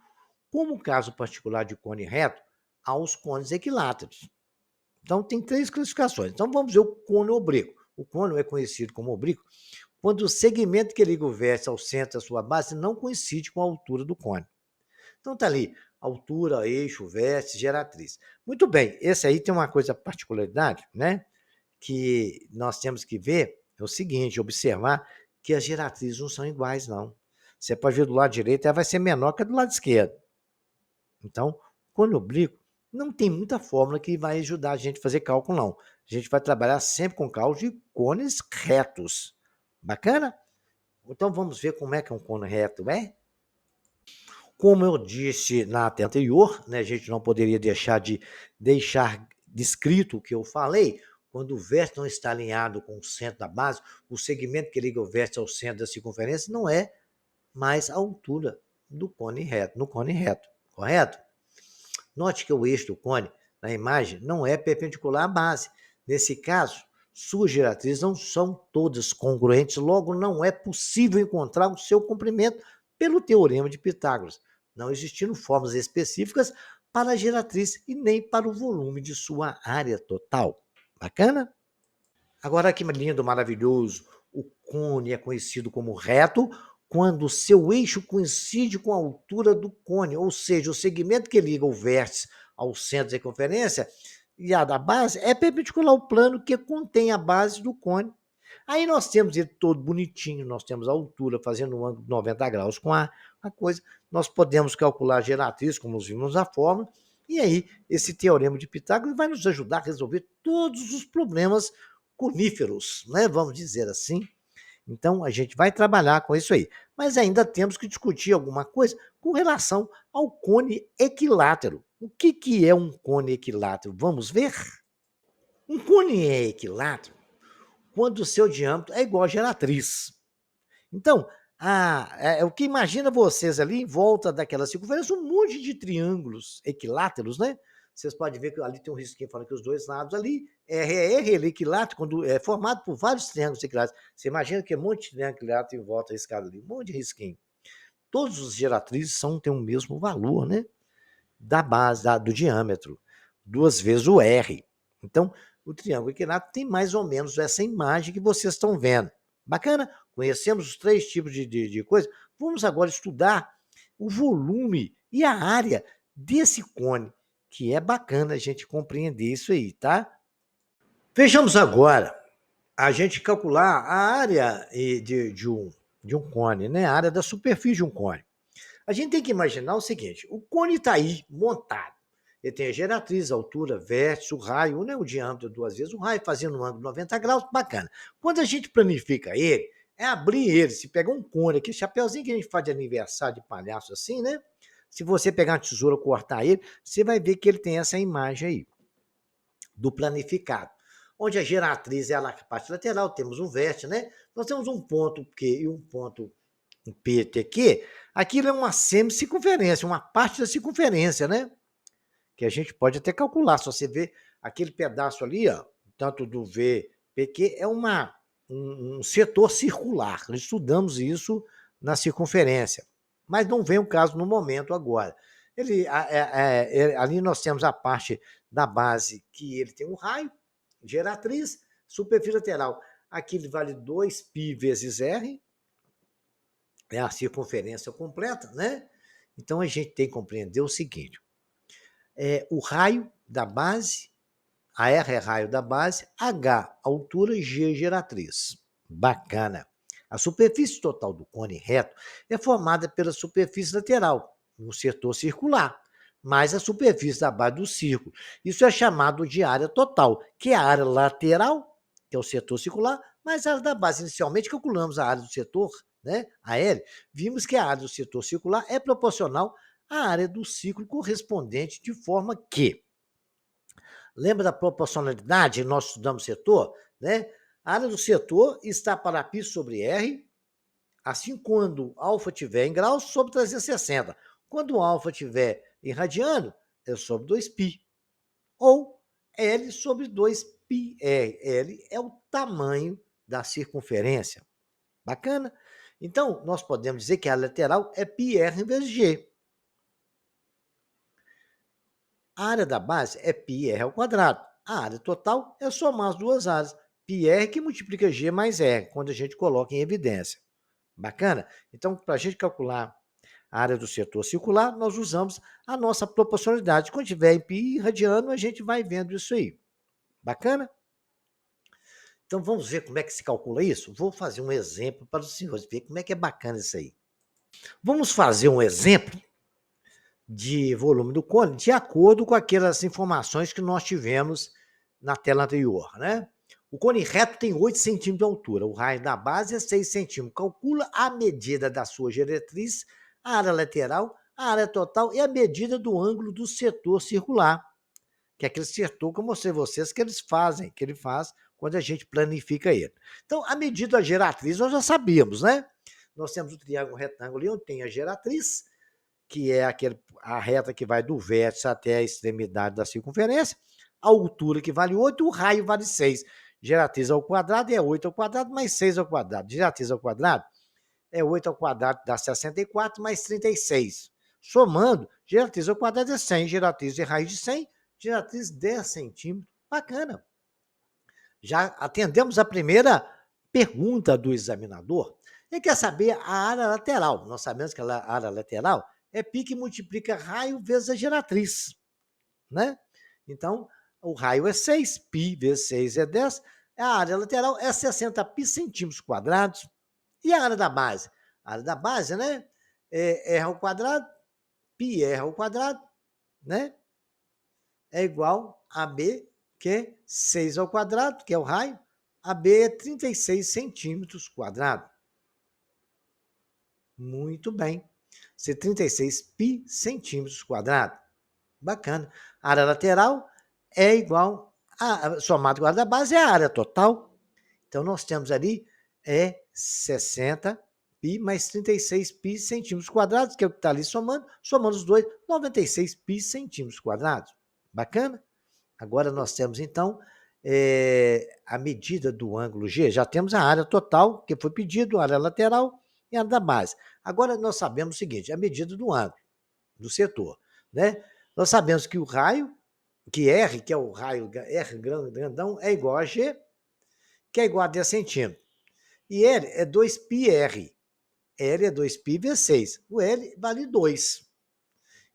Como o caso particular de cone reto, há os cones equiláteros. Então, tem três classificações. Então, vamos ver o cone oblíquo. O cone é conhecido como oblíquo quando o segmento que liga o vértice ao centro da sua base não coincide com a altura do cone. Então, está ali, altura, eixo, vértice, geratriz. Muito bem, esse aí tem uma coisa particularidade, né? Que nós temos que ver é o seguinte, observar que as geratrizes não são iguais, não. Você pode ver do lado direito, ela vai ser menor que a do lado esquerdo. Então, cone oblíquo não tem muita fórmula que vai ajudar a gente a fazer cálculo, não. A gente vai trabalhar sempre com cálculo de cones retos. Bacana? Então, vamos ver como é que é um cone reto, é? Como eu disse na até anterior, né, a gente não poderia deixar descrito o que eu falei. Quando o vértice não está alinhado com o centro da base, o segmento que liga o vértice ao centro da circunferência não é mais a altura do cone reto, no cone reto, correto? Note que o eixo do cone, na imagem, não é perpendicular à base. Nesse caso, suas geratrizes não são todas congruentes, logo não é possível encontrar o seu comprimento pelo teorema de Pitágoras, não existindo fórmulas específicas para a geratriz e nem para o volume de sua área total. Bacana? Agora que lindo, maravilhoso. O cone é conhecido como reto quando o seu eixo coincide com a altura do cone, ou seja, o segmento que liga o vértice ao centro da circunferência e a da base é perpendicular ao plano que contém a base do cone. Aí nós temos ele todo bonitinho, nós temos a altura fazendo um ângulo de 90 graus com a coisa. Nós podemos calcular a geratriz, como vimos na fórmula, e aí esse teorema de Pitágoras vai nos ajudar a resolver todos os problemas coníferos, né? Vamos dizer assim. Então, a gente vai trabalhar com isso aí. Mas ainda temos que discutir alguma coisa com relação ao cone equilátero. O que é um cone equilátero? Vamos ver? Um cone é equilátero quando o seu diâmetro é igual à geratriz. Então, o que imagina vocês ali em volta daquela circunferência, um monte de triângulos equiláteros, né? Vocês podem ver que ali tem um risquinho falando que os dois lados ali é equilátero, quando é formado por vários triângulos equiláteros. Você imagina que é um monte de triângulo equilátero em volta da escada ali, um monte de risquinho. Todos os geratrizes têm o mesmo valor, né? Da base, do diâmetro, duas vezes o R. Então, o triângulo equilátero tem mais ou menos essa imagem que vocês estão vendo. Bacana? Conhecemos os três tipos de coisa. Vamos agora estudar o volume e a área desse cone, que é bacana a gente compreender isso aí, tá? Vejamos agora a gente calcular a área de um cone, né? A área da superfície de um cone. A gente tem que imaginar o seguinte: o cone está aí montado. Ele tem a geratriz, a altura, vértice, o raio, né? O diâmetro duas vezes o raio, fazendo um ângulo de 90 graus, bacana. Quando a gente planifica ele, é abrir ele. Se pegar um cone aqui, chapeuzinho que a gente faz de aniversário de palhaço assim, né? Se você pegar uma tesoura e cortar ele, você vai ver que ele tem essa imagem aí, do planificado. Onde a geratriz é a parte lateral, temos um vértice, né? Nós temos um ponto Q e um ponto PT aqui. Aquilo é uma semicircunferência, uma parte da circunferência, né? Que a gente pode até calcular. Se você vê aquele pedaço ali, ó, tanto do VPQ, é um setor circular. Nós estudamos isso na circunferência. Mas não vem o caso no momento agora. Ali nós temos a parte da base que ele tem um raio, geratriz, superfície lateral. Aqui ele vale 2π vezes R, é a circunferência completa, né? Então a gente tem que compreender o seguinte: o raio da base, a R é raio da base, H altura, G geratriz. Bacana. A superfície total do cone reto é formada pela superfície lateral, no setor circular, mais a superfície da base do círculo. Isso é chamado de área total, que é a área lateral, que é o setor circular, mais a área da base. Inicialmente calculamos a área do setor, né, a L, vimos que a área do setor circular é proporcional à área do ciclo correspondente, de forma que, lembra da proporcionalidade? Nós estudamos setor, né? A área do setor está para π sobre R, assim quando alfa estiver em graus, sobre 360. Quando o alfa estiver em radiano, é sobre 2π. Ou L sobre 2πr. L é o tamanho da circunferência. Bacana? Então, nós podemos dizer que a lateral é πr vezes G. A área da base é πr ao quadrado. A área total é somar as duas áreas. πr que multiplica G mais R, quando a gente coloca em evidência. Bacana? Então, para a gente calcular a área do setor circular, nós usamos a nossa proporcionalidade. Quando tiver em π radiano, a gente vai vendo isso aí. Bacana? Então, vamos ver como é que se calcula isso? Vou fazer um exemplo para os senhores ver como é que é bacana isso aí. Vamos fazer um exemplo de volume do cone de acordo com aquelas informações que nós tivemos na tela anterior, né? O cone reto tem 8 centímetros de altura, o raio da base é 6 centímetros. Calcula a medida da sua geratriz, a área lateral, a área total e a medida do ângulo do setor circular, que é aquele setor que eu mostrei a vocês que ele faz quando a gente planifica ele. Então, a medida da geratriz nós já sabíamos, né? Nós temos o triângulo retângulo ali onde tem a geratriz, que é a reta que vai do vértice até a extremidade da circunferência, a altura que vale 8, o raio vale 6. Geratriz ao quadrado é 8 ao quadrado mais 6 ao quadrado. Geratriz ao quadrado é 8 ao quadrado, dá 64, mais 36. Somando, geratriz ao quadrado é 100, geratriz é raiz de 100, geratriz 10 centímetros. Bacana. Já atendemos a primeira pergunta do examinador. Ele quer saber a área lateral. Nós sabemos que a área lateral é π que multiplica raio vezes a geratriz, né? Então, o raio é 6, π vezes 6 é 10, a área lateral é 60 π centímetros quadrados. E a área da base? A área da base, né? É R ao quadrado, π R ao quadrado, né? É igual a B, que é 6 ao quadrado, que é o raio. A B é 36 centímetros quadrados. Muito bem. Ser 36 π centímetros quadrados. Bacana. A área lateral é igual somado com a área da base é a área total. Então, nós temos ali 60 π mais 36 π centímetros quadrados, que é o que está ali somando os dois, 96 π centímetros quadrados. Bacana? Agora nós temos, então, a medida do ângulo G. Já temos a área total, que foi pedido, a área lateral e a área da base. Agora nós sabemos o seguinte, a medida do ângulo, do setor, né? Nós sabemos que o raio, que R, que é o raio R grandão, é igual a G, que é igual a 10 centímetros. E L é 2πr. L é 2π vezes 6. O L vale 2,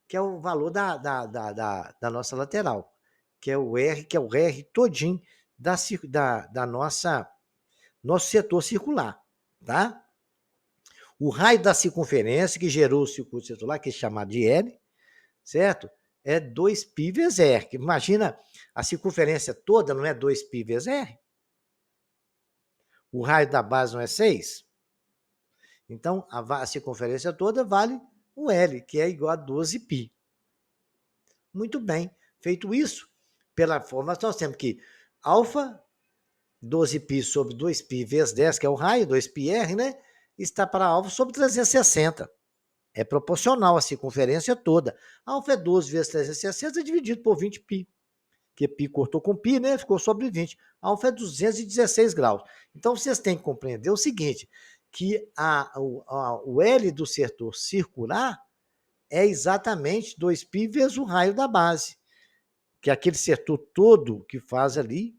que é o valor da nossa lateral, que é o R todinho da nosso setor circular, tá? O raio da circunferência que gerou o circuito circular, que é chamado de L, certo? É 2π vezes R. Imagina, a circunferência toda não é 2π vezes R? O raio da base não é 6? Então, a circunferência toda vale o L, que é igual a 12π. Muito bem. Feito isso, pela fórmula, nós temos que alfa 12π sobre 2π vezes 10, que é o raio, 2πr, né? Está para alfa sobre 360. É proporcional a circunferência toda. Alfa é 12 vezes 360 dividido por 20π. Que π cortou com π, né? Ficou sobre 20. Alfa é 216 graus. Então, vocês têm que compreender o seguinte, que o L do setor circular é exatamente 2π vezes o raio da base, que é aquele setor todo que faz ali,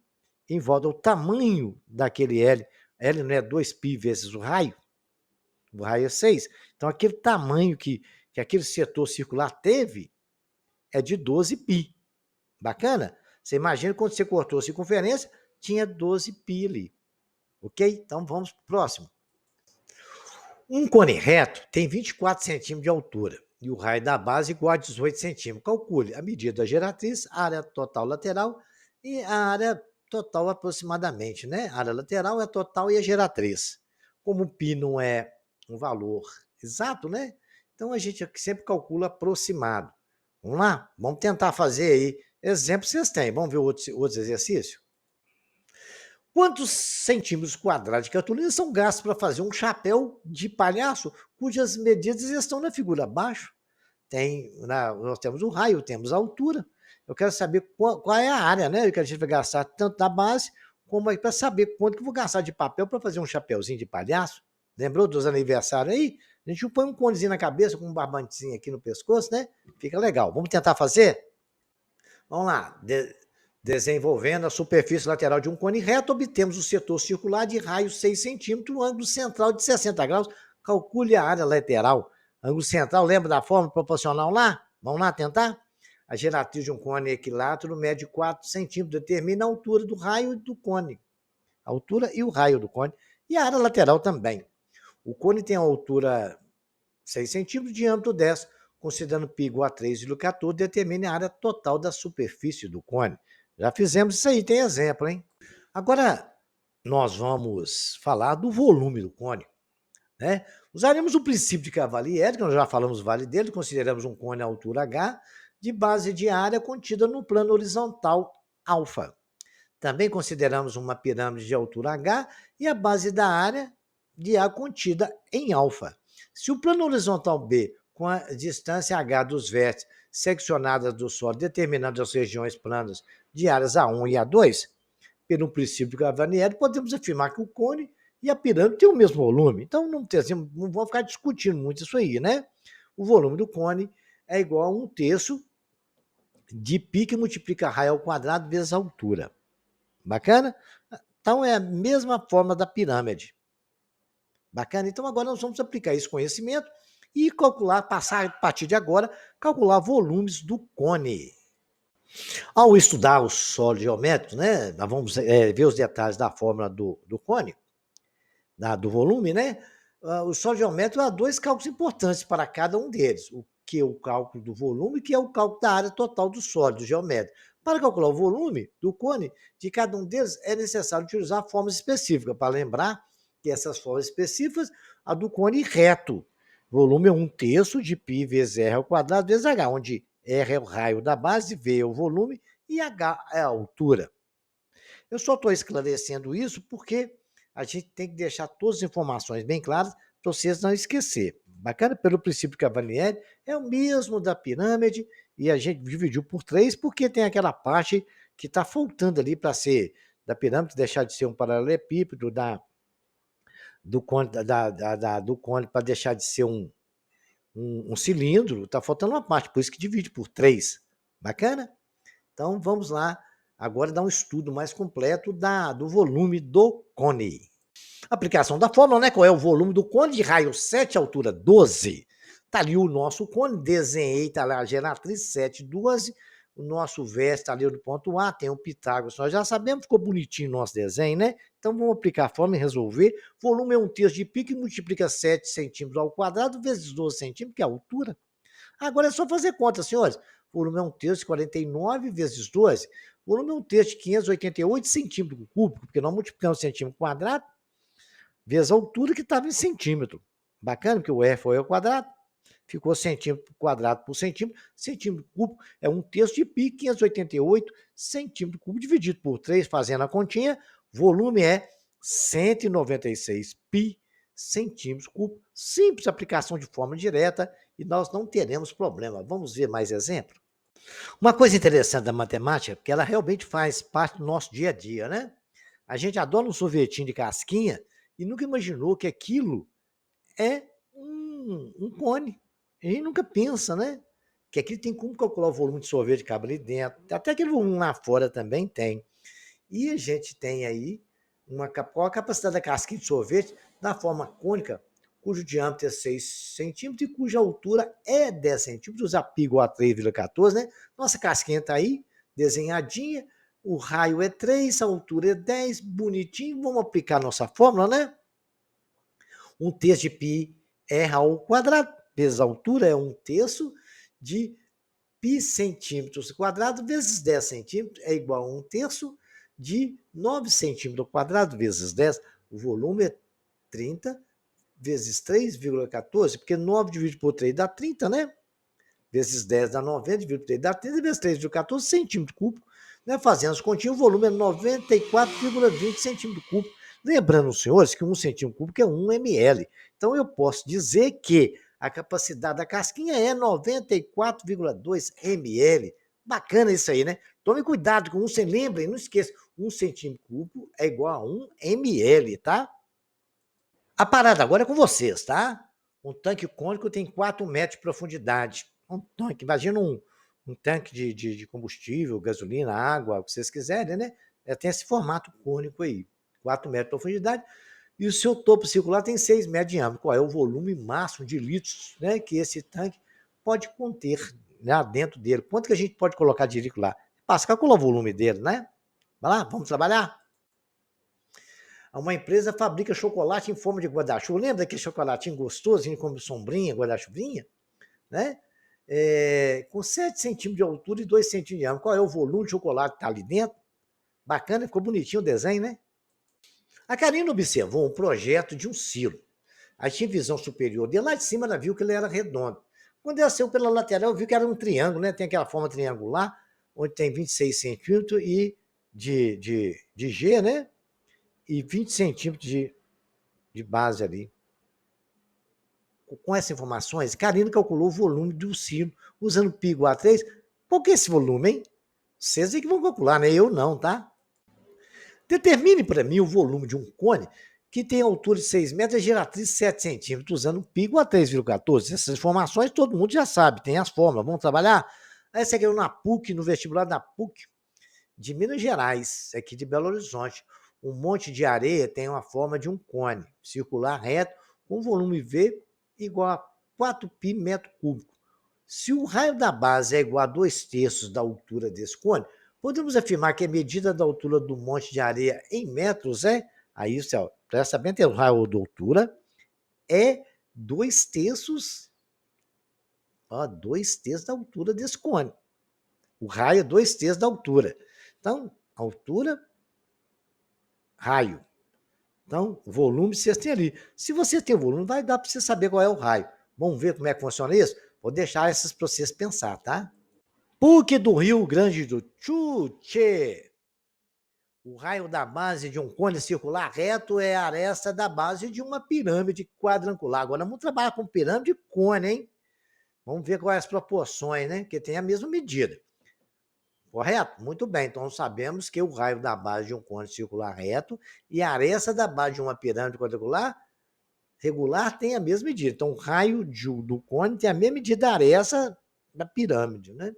em volta do tamanho daquele L. L não é 2π vezes o raio é 6. Então, aquele tamanho que aquele setor circular teve é de 12π. Bacana? Você imagina quando você cortou a circunferência, tinha 12π ali. Ok? Então, vamos para o próximo. Um cone reto tem 24 centímetros de altura e o raio da base igual a 18 centímetros. Calcule a medida da geratriz, a área total lateral e a área total aproximadamente, né? A área lateral é a total e a geratriz. Como π não é um valor exato, né? Então a gente sempre calcula aproximado. Vamos lá? Vamos tentar fazer aí. Exemplo vocês têm. Vamos ver outros exercícios? Quantos centímetros quadrados de cartolina são gastos para fazer um chapéu de palhaço cujas medidas estão na figura abaixo? Nós temos o raio, temos a altura. Eu quero saber qual é a área, né? Que a gente vai gastar tanto da base, como para saber quanto que eu vou gastar de papel para fazer um chapéuzinho de palhaço. Lembrou dos aniversários aí? A gente põe um conezinho na cabeça com um barbantezinho aqui no pescoço, né? Fica legal. Vamos tentar fazer? Vamos lá. Desenvolvendo a superfície lateral de um cone reto, obtemos o setor circular de raio 6 centímetros, o ângulo central de 60 graus. Calcule a área lateral. Ângulo central, lembra da fórmula proporcional lá? Vamos lá tentar? A geratriz de um cone equilátero mede 4 centímetros, determina a altura do raio do cone. A altura e o raio do cone. E a área lateral também. O cone tem a altura 6 centímetros, diâmetro 10. Considerando π igual a 3,14, determine a área total da superfície do cone. Já fizemos isso aí, tem exemplo, hein? Agora, nós vamos falar do volume do cone, né? Usaremos o princípio de Cavalieri, que nós já falamos vale dele, consideramos um cone à altura h, de base de área contida no plano horizontal alfa. Também consideramos uma pirâmide de altura h e a base da área de A contida em alfa. Se o plano horizontal B, com a distância h dos vértices seccionadas do solo, determinando as regiões planas de áreas A1 e A2, pelo princípio de Cavalieri, podemos afirmar que o cone e a pirâmide têm o mesmo volume. Então, não vamos ficar discutindo muito isso aí, né? O volume do cone é igual a 1/3 de π que multiplica raio ao quadrado vezes a altura. Bacana? Então, é a mesma forma da pirâmide. Bacana? Então, agora nós vamos aplicar esse conhecimento e passar a partir de agora, calcular volumes do cone. Ao estudar os sólidos geométricos, né, nós vamos ver os detalhes da fórmula do cone, do volume, né? Os sólidos geométricos há dois cálculos importantes para cada um deles, o que é o cálculo do volume, que é o cálculo da área total do sólido geométrico. Para calcular o volume do cone de cada um deles, é necessário utilizar fórmulas específicas, para lembrar que essas fórmulas específicas, a do cone reto. Volume é 1/3 de π vezes r ao quadrado vezes h, onde R é o raio da base, V é o volume e H é a altura. Eu só estou esclarecendo isso porque a gente tem que deixar todas as informações bem claras para vocês não esquecer. Bacana? Pelo princípio Cavalieri, é o mesmo da pirâmide e a gente dividiu por 3 porque tem aquela parte que está faltando ali para ser da pirâmide, deixar de ser um paralelepípedo, do cone para deixar de ser um cilindro, está faltando uma parte, por isso que divide por 3. Bacana? Então, vamos lá agora dar um estudo mais completo do volume do cone. Aplicação da fórmula, né? Qual é o volume do cone de raio 7, altura 12? Está ali o nosso cone, desenhei, está lá a geratriz 7, 12, o nosso vértice está ali do ponto A, tem o Pitágoras, nós já sabemos, ficou bonitinho o nosso desenho, né? Então vamos aplicar a fórmula e resolver. Volume é 1/3 de π que multiplica 7 centímetros ao quadrado vezes 12 centímetros, que é a altura. Agora é só fazer conta, senhores. Volume é 1/3 de 49 vezes 12. Volume é 1/3 de 588 centímetros cúbicos, porque nós multiplicamos centímetro quadrado vezes a altura que estava em centímetro. Bacana, porque o F foi ao quadrado, ficou centímetro quadrado por centímetro. Centímetro cúbico é 1/3 de π, 588 centímetro cúbico dividido por 3, fazendo a continha, volume é 196 π centímetros cúbicos. Simples aplicação de forma direta e nós não teremos problema. Vamos ver mais exemplo? Uma coisa interessante da matemática é que ela realmente faz parte do nosso dia a dia, né? A gente adora um sorvetinho de casquinha e nunca imaginou que aquilo é um cone. A gente nunca pensa, né? Que aqui tem como calcular o volume de sorvete que cabe ali dentro. Até aquele volume lá fora também tem. E a gente tem aí qual a capacidade da casquinha de sorvete na forma cônica, cujo diâmetro é 6 centímetros e cuja altura é 10 centímetros, usa π igual a 3,14, né? Nossa casquinha está aí, desenhadinha, o raio é 3, a altura é 10, bonitinho. Vamos aplicar nossa fórmula, né? 1/3 de π é ao quadrado, vezes a altura é 1/3 de π centímetros quadrados vezes 10 centímetros é igual a 1/3 de 9 centímetros quadrados vezes 10. O volume é 30 vezes 3,14, porque 9 dividido por 3 dá 30, né? Vezes 10 dá 90, dividido por 3 dá 30, vezes 3,14 centímetro cúbico. Né? Fazendo as continhas, o volume é 94,20 centímetros cúbicos. Lembrando, senhores, que 1 centímetro cúbico é 1 ml. Então, eu posso dizer que a capacidade da casquinha é 94,2 ml. Bacana isso aí, né? Tome cuidado com você, lembrem, não esqueça, 1 centímetro cúbico é igual a 1 ml, tá? A parada agora é com vocês, tá? Um tanque cônico tem 4 metros de profundidade. Um tanque, imagina um tanque de combustível, gasolina, água, o que vocês quiserem, né? Tem esse formato cônico aí, 4 metros de profundidade. E o seu topo circular tem 6 metros de diâmetro. Qual é o volume máximo de litros, né, que esse tanque pode conter, né, dentro dele? Quanto que a gente pode colocar de líquido lá? Passa, calcula o volume dele, né? Vai lá, vamos trabalhar? Uma empresa fabrica chocolate em forma de guarda-chuva. Lembra daquele chocolatinho gostoso, a gente come sombrinha, guarda-chuvinha? Né? Com 7 centímetros de altura e 2 centímetros de diâmetro. Qual é o volume de chocolate que está ali dentro? Bacana, ficou bonitinho o desenho, né? A Karina observou um projeto de um silo. Aí tinha visão superior dele, lá de cima ela viu que ele era redondo. Quando desceu pela lateral, viu que era um triângulo, né? Tem aquela forma triangular, onde tem 26 centímetros e de G, né? E 20 centímetros de base ali. Com essas informações, Karina calculou o volume do silo usando π igual a 3. Qual que é esse volume, hein? Vocês é que vão calcular, né? Eu não, tá? Determine para mim o volume de um cone que tem altura de 6 metros e geratriz de 7 centímetros, usando π igual a 3,14. Essas informações todo mundo já sabe, tem as fórmulas. Vamos trabalhar? Aí você ganhou na PUC, no vestibular da PUC de Minas Gerais, aqui de Belo Horizonte. Um monte de areia tem uma forma de um cone circular reto com volume V igual a 4π metro cúbico. Se o raio da base é igual a 2/3 da altura desse cone, podemos afirmar que a medida da altura do monte de areia em metros é... Aí, presta bem atenção, o raio da altura é 2/3, 2/3 da altura desse cone. O raio é 2/3 da altura. Então, altura, raio. Então, volume vocês têm ali. Se você tem volume, vai dar para você saber qual é o raio. Vamos ver como é que funciona isso? Vou deixar essas para vocês pensar, tá? PUC do Rio Grande do Chuche. O raio da base de um cone circular reto é a aresta da base de uma pirâmide quadrangular. Agora vamos trabalhar com pirâmide e cone, hein? Vamos ver quais as proporções, né? Que tem a mesma medida. Correto? Muito bem. Então, sabemos que o raio da base de um cone circular reto e a aresta da base de uma pirâmide quadrangular regular tem a mesma medida. Então, o raio do cone tem a mesma medida da aresta da pirâmide, né?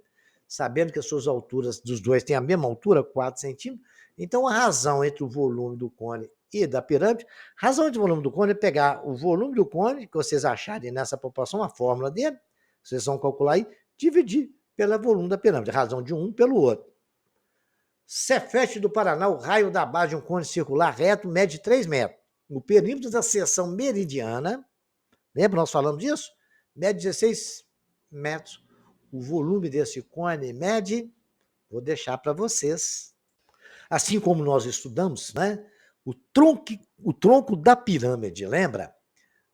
Sabendo que as suas alturas dos dois têm a mesma altura, 4 centímetros, então a razão entre o volume do cone e da pirâmide, a razão entre o volume do cone é pegar o volume do cone, que vocês acharem nessa proporção, a fórmula dele, vocês vão calcular aí, dividir pelo volume da pirâmide, razão de um pelo outro. Cefete do Paraná, o raio da base de um cone circular reto mede 3 metros. O perímetro da seção meridiana, lembra nós falamos disso? Mede 16 metros. O volume desse cone mede, vou deixar para vocês. Assim como nós estudamos, né? O tronco da pirâmide, lembra?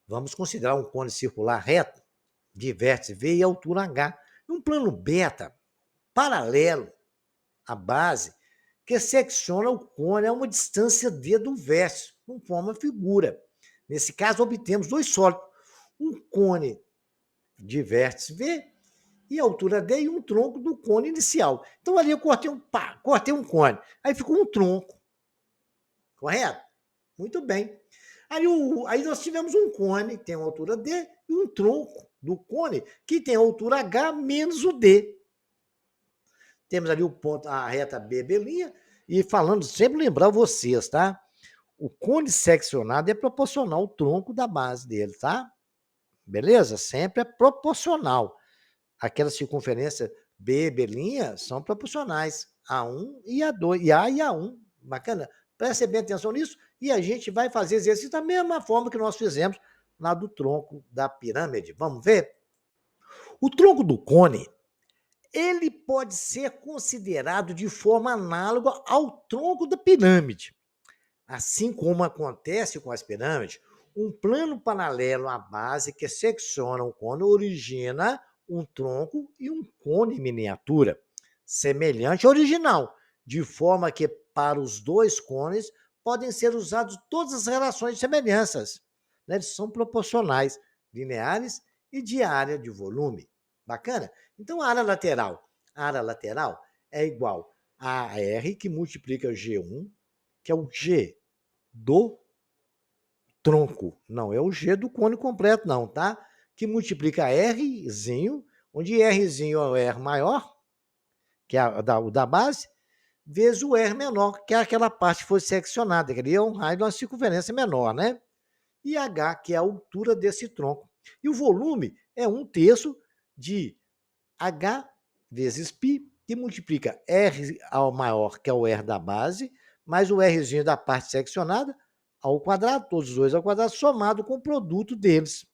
Vamos considerar um cone circular reto, de vértice V e altura H. Um plano beta, paralelo à base, que secciona o cone a uma distância D do vértice, conforme a figura. Nesse caso, obtemos dois sólidos, um cone de vértice V e altura D e um tronco do cone inicial. Então, ali eu cortei um cone, aí ficou um tronco, correto? Muito bem. Aí nós tivemos um cone que tem uma altura D e um tronco do cone que tem a altura H menos o D. Temos ali o ponto, a reta B, B', e falando, sempre lembrar vocês, tá? O cone seccionado é proporcional ao tronco da base dele, tá? Beleza? Sempre é proporcional. Aquela circunferência B, B' são proporcionais. A1 e A2, e A e A1. Bacana? Preste bem atenção nisso e a gente vai fazer exercício da mesma forma que nós fizemos lá do tronco da pirâmide. Vamos ver? O tronco do cone, ele pode ser considerado de forma análoga ao tronco da pirâmide. Assim como acontece com as pirâmides, um plano paralelo à base que secciona um cone origina um tronco e um cone miniatura, semelhante ao original, de forma que para os dois cones podem ser usadas todas as relações de semelhanças. Né? Eles são proporcionais, lineares e de área de volume. Bacana? Então, a área lateral é igual a R, que multiplica G1, que é o G do tronco. Não é o G do cone completo, não, tá? Que multiplica Rzinho, onde Rzinho é o R maior, que é o da base, vezes o R menor, que é aquela parte que foi seccionada, que ali é um raio de uma circunferência menor, né? E H, que é a altura desse tronco. E o volume é 1/3 de H vezes π, que multiplica R ao maior, que é o R da base, mais o Rzinho da parte seccionada, ao quadrado, todos os dois ao quadrado, somado com o produto deles.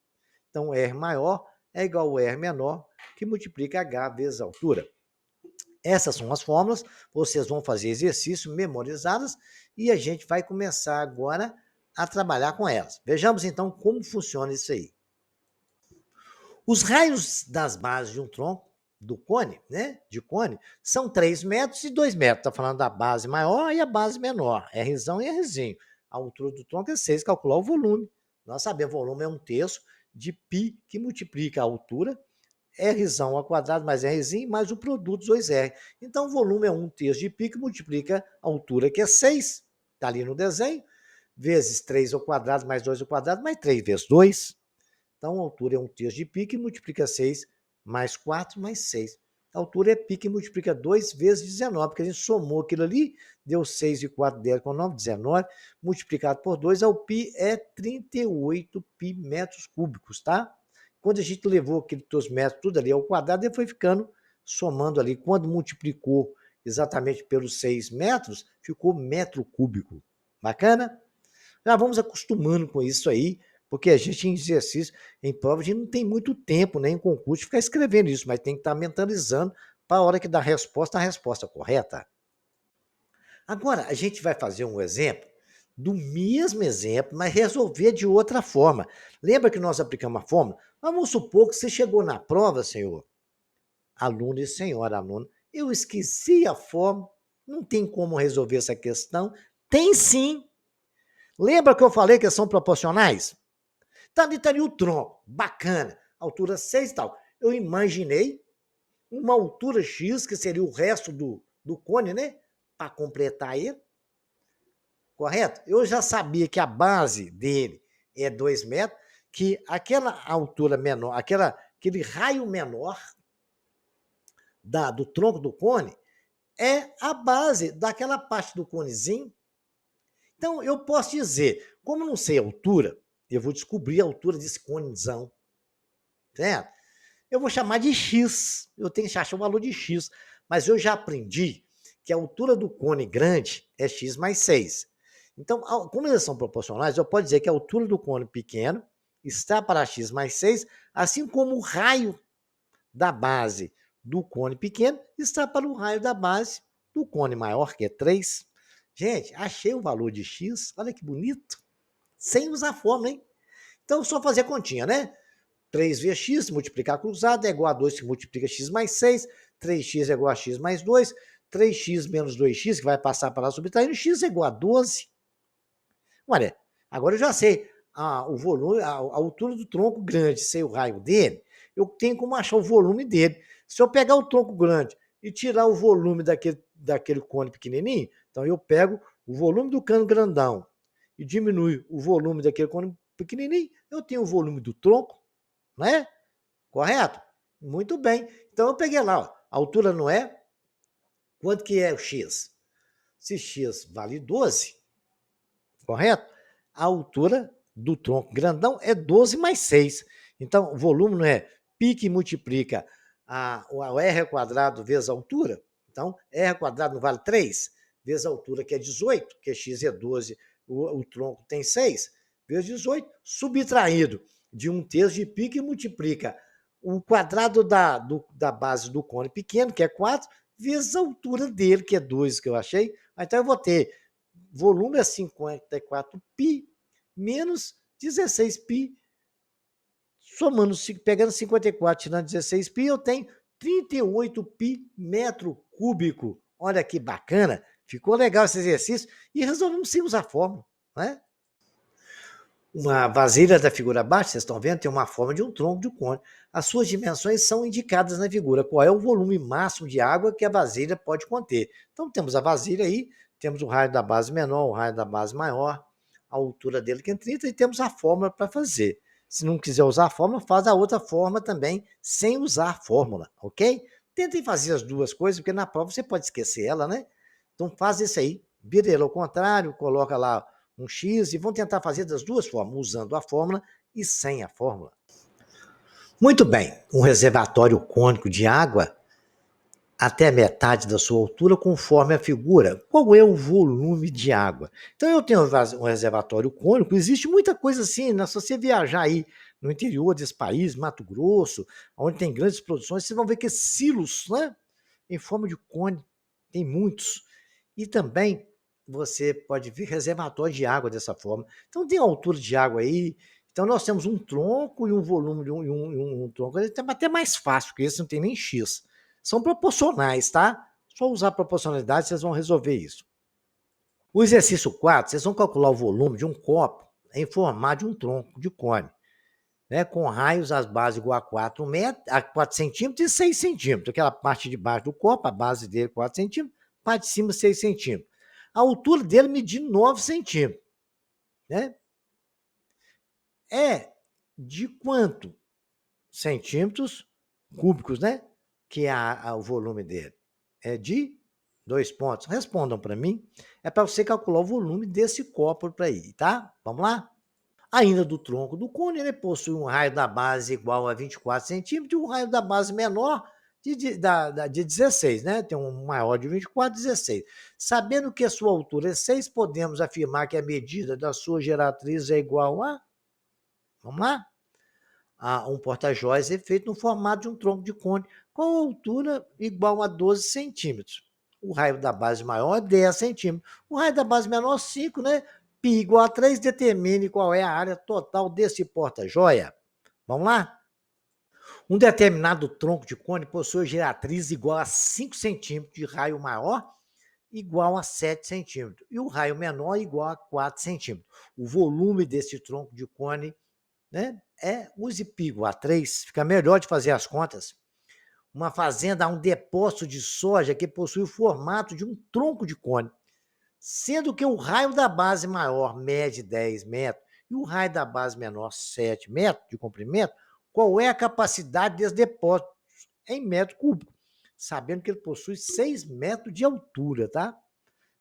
Então, R maior é igual ao R menor, que multiplica H vezes a altura. Essas são as fórmulas, vocês vão fazer exercício memorizadas e a gente vai começar agora a trabalhar com elas. Vejamos então como funciona isso aí. Os raios das bases de um tronco, do cone, né, de cone, são 3 metros e 2 metros. Está falando da base maior e a base menor, Rzão e Rzinho. A altura do tronco é 6, calcular o volume. Nós sabemos, o volume é 1/3 de π, que multiplica a altura, Rzão ao quadrado mais Rzinho, mais o produto 2R. Então, o volume é 1/3 de π, que multiplica a altura, que é 6, está ali no desenho, vezes 3 ao quadrado mais 2 ao quadrado, mais 3 vezes 2. Então, a altura é 1/3 de π, que multiplica 6, mais 4, mais 6. A altura é π, que multiplica 2 vezes 19, porque a gente somou aquilo ali, deu 6 e 4, 10 com 9, 19, multiplicado por 2, o π é 38 π metros cúbicos, tá? Quando a gente levou aqueles metros tudo ali ao quadrado, ele foi ficando, somando ali. Quando multiplicou exatamente pelos 6 metros, ficou metro cúbico. Bacana? Já vamos acostumando com isso aí, porque a gente em exercício, em prova, a gente não tem muito tempo, né, em concurso, de ficar escrevendo isso, mas tem que estar mentalizando para a hora que dá a resposta correta. Agora, a gente vai fazer um exemplo do mesmo exemplo, mas resolver de outra forma. Lembra que nós aplicamos a fórmula? Vamos supor que você chegou na prova, senhor aluno e senhora aluna, eu esqueci a fórmula, não tem como resolver essa questão? Tem sim. Lembra que eu falei que são proporcionais? Tá ali o tronco, bacana, altura 6 e tal. Eu imaginei uma altura X, que seria o resto do cone, né? Para completar ele. Correto? Eu já sabia que a base dele é 2 metros, que aquela altura menor, aquele raio menor do tronco do cone é a base daquela parte do conezinho. Então, eu posso dizer, como não sei a altura, eu vou descobrir a altura desse conezão, certo? eu vou chamar de x. Eu tenho que achar o valor de x. Mas eu já aprendi que a altura do cone grande é x mais 6. Então, como eles são proporcionais, eu posso dizer que a altura do cone pequeno está para x mais 6, assim como o raio da base do cone pequeno está para o raio da base do cone maior, que é 3. Gente, achei o valor de x, olha que bonito, sem usar fórmula, hein? Então, só fazer a continha, né? 3 vezes x, multiplicar cruzado, é igual a 2 que multiplica x mais 6, 3x é igual a x mais 2, 3x menos 2x, que vai passar para lá subtraindo, x é igual a 12. Olha, agora eu já sei o volume, a altura do tronco grande, sei o raio dele, eu tenho como achar o volume dele. Se eu pegar o tronco grande e tirar o volume daquele cone pequenininho, então eu pego o volume do cano grandão e diminui o volume daquele cone pequenininho, eu tenho o volume do tronco, não é? Correto? Muito bem. Então eu peguei lá, ó, a altura não é? Quanto que é o x? Se x vale 12, correto? A altura do tronco grandão é 12 mais 6. Então, o volume não é π que multiplica o r quadrado vezes a altura. Então, r quadrado não vale 3, vezes a altura, que é 18, que x é 12, o tronco tem 6, vezes 18, subtraído de 1/3 de π que multiplica o quadrado da base do cone pequeno, que é 4, vezes a altura dele, que é 2, que eu achei. Então, eu vou ter volume é 54π menos 16π. Somando, pegando 54, tirando 16π, eu tenho 38π metro cúbico. Olha que bacana. Ficou legal esse exercício e resolvemos sem usar fórmula, né? Uma vasilha da figura abaixo, vocês estão vendo, tem uma forma de um tronco de cone. As suas dimensões são indicadas na figura. Qual é o volume máximo de água que a vasilha pode conter? Então, temos a vasilha aí, temos o raio da base menor, o raio da base maior, a altura dele que é 30, e temos a fórmula para fazer. Se não quiser usar a fórmula, faz a outra forma também, sem usar a fórmula, ok? Tentem fazer as duas coisas, porque na prova você pode esquecer ela, né? Então, faz isso aí. Vira ele ao contrário, coloca lá um x e vão tentar fazer das duas formas, usando a fórmula e sem a fórmula. Muito bem, um reservatório cônico de água até metade da sua altura, conforme a figura. Qual é o volume de água? Então, eu tenho um reservatório cônico, existe muita coisa assim, né? Se você viajar aí no interior desse país, Mato Grosso, onde tem grandes produções, vocês vão ver que silos, né, em forma de cone, tem muitos. E também você pode ver reservatório de água dessa forma. Então, tem altura de água aí. Então, nós temos um tronco e um volume de um tronco. É até mais fácil, porque esse não tem nem X. São proporcionais, tá? Só usar proporcionalidade, vocês vão resolver isso. O exercício 4, vocês vão calcular o volume de um copo em formato de um tronco de cone, né, com raios as bases igual a 4 centímetros e 6 centímetros. Aquela parte de baixo do copo, a base dele 4 centímetros, parte de cima 6 centímetros. A altura dele medir 9 centímetros. Né? É de quanto centímetros cúbicos, né? Que é o volume dele. É de 2 pontos. Respondam para mim. É para você calcular o volume desse copo para aí, tá? Vamos lá? Ainda do tronco do cone, ele possui um raio da base igual a 24 centímetros e um raio da base menor de 16, né? Tem um maior de 24, 16. Sabendo que a sua altura é 6, podemos afirmar que a medida da sua geratriz é igual a... Vamos lá? A um porta-joias é feito no formato de um tronco de cone, com a altura igual a 12 centímetros. O raio da base maior é 10 centímetros. O raio da base menor, 5, né? Π igual a 3, determine qual é a área total desse porta-joia. Vamos lá? Um determinado tronco de cone possui geratriz igual a 5 centímetros de raio maior, igual a 7 centímetros, e o raio menor igual a 4 centímetros. O volume desse tronco de cone, né, use π igual a 3, fica melhor de fazer as contas. Uma fazenda há um depósito de soja que possui o formato de um tronco de cone, sendo que o raio da base maior mede 10 metros e o raio da base menor 7 metros de comprimento. Qual é a capacidade desse depósito em metro cúbico? Sabendo que ele possui 6 metros de altura, tá?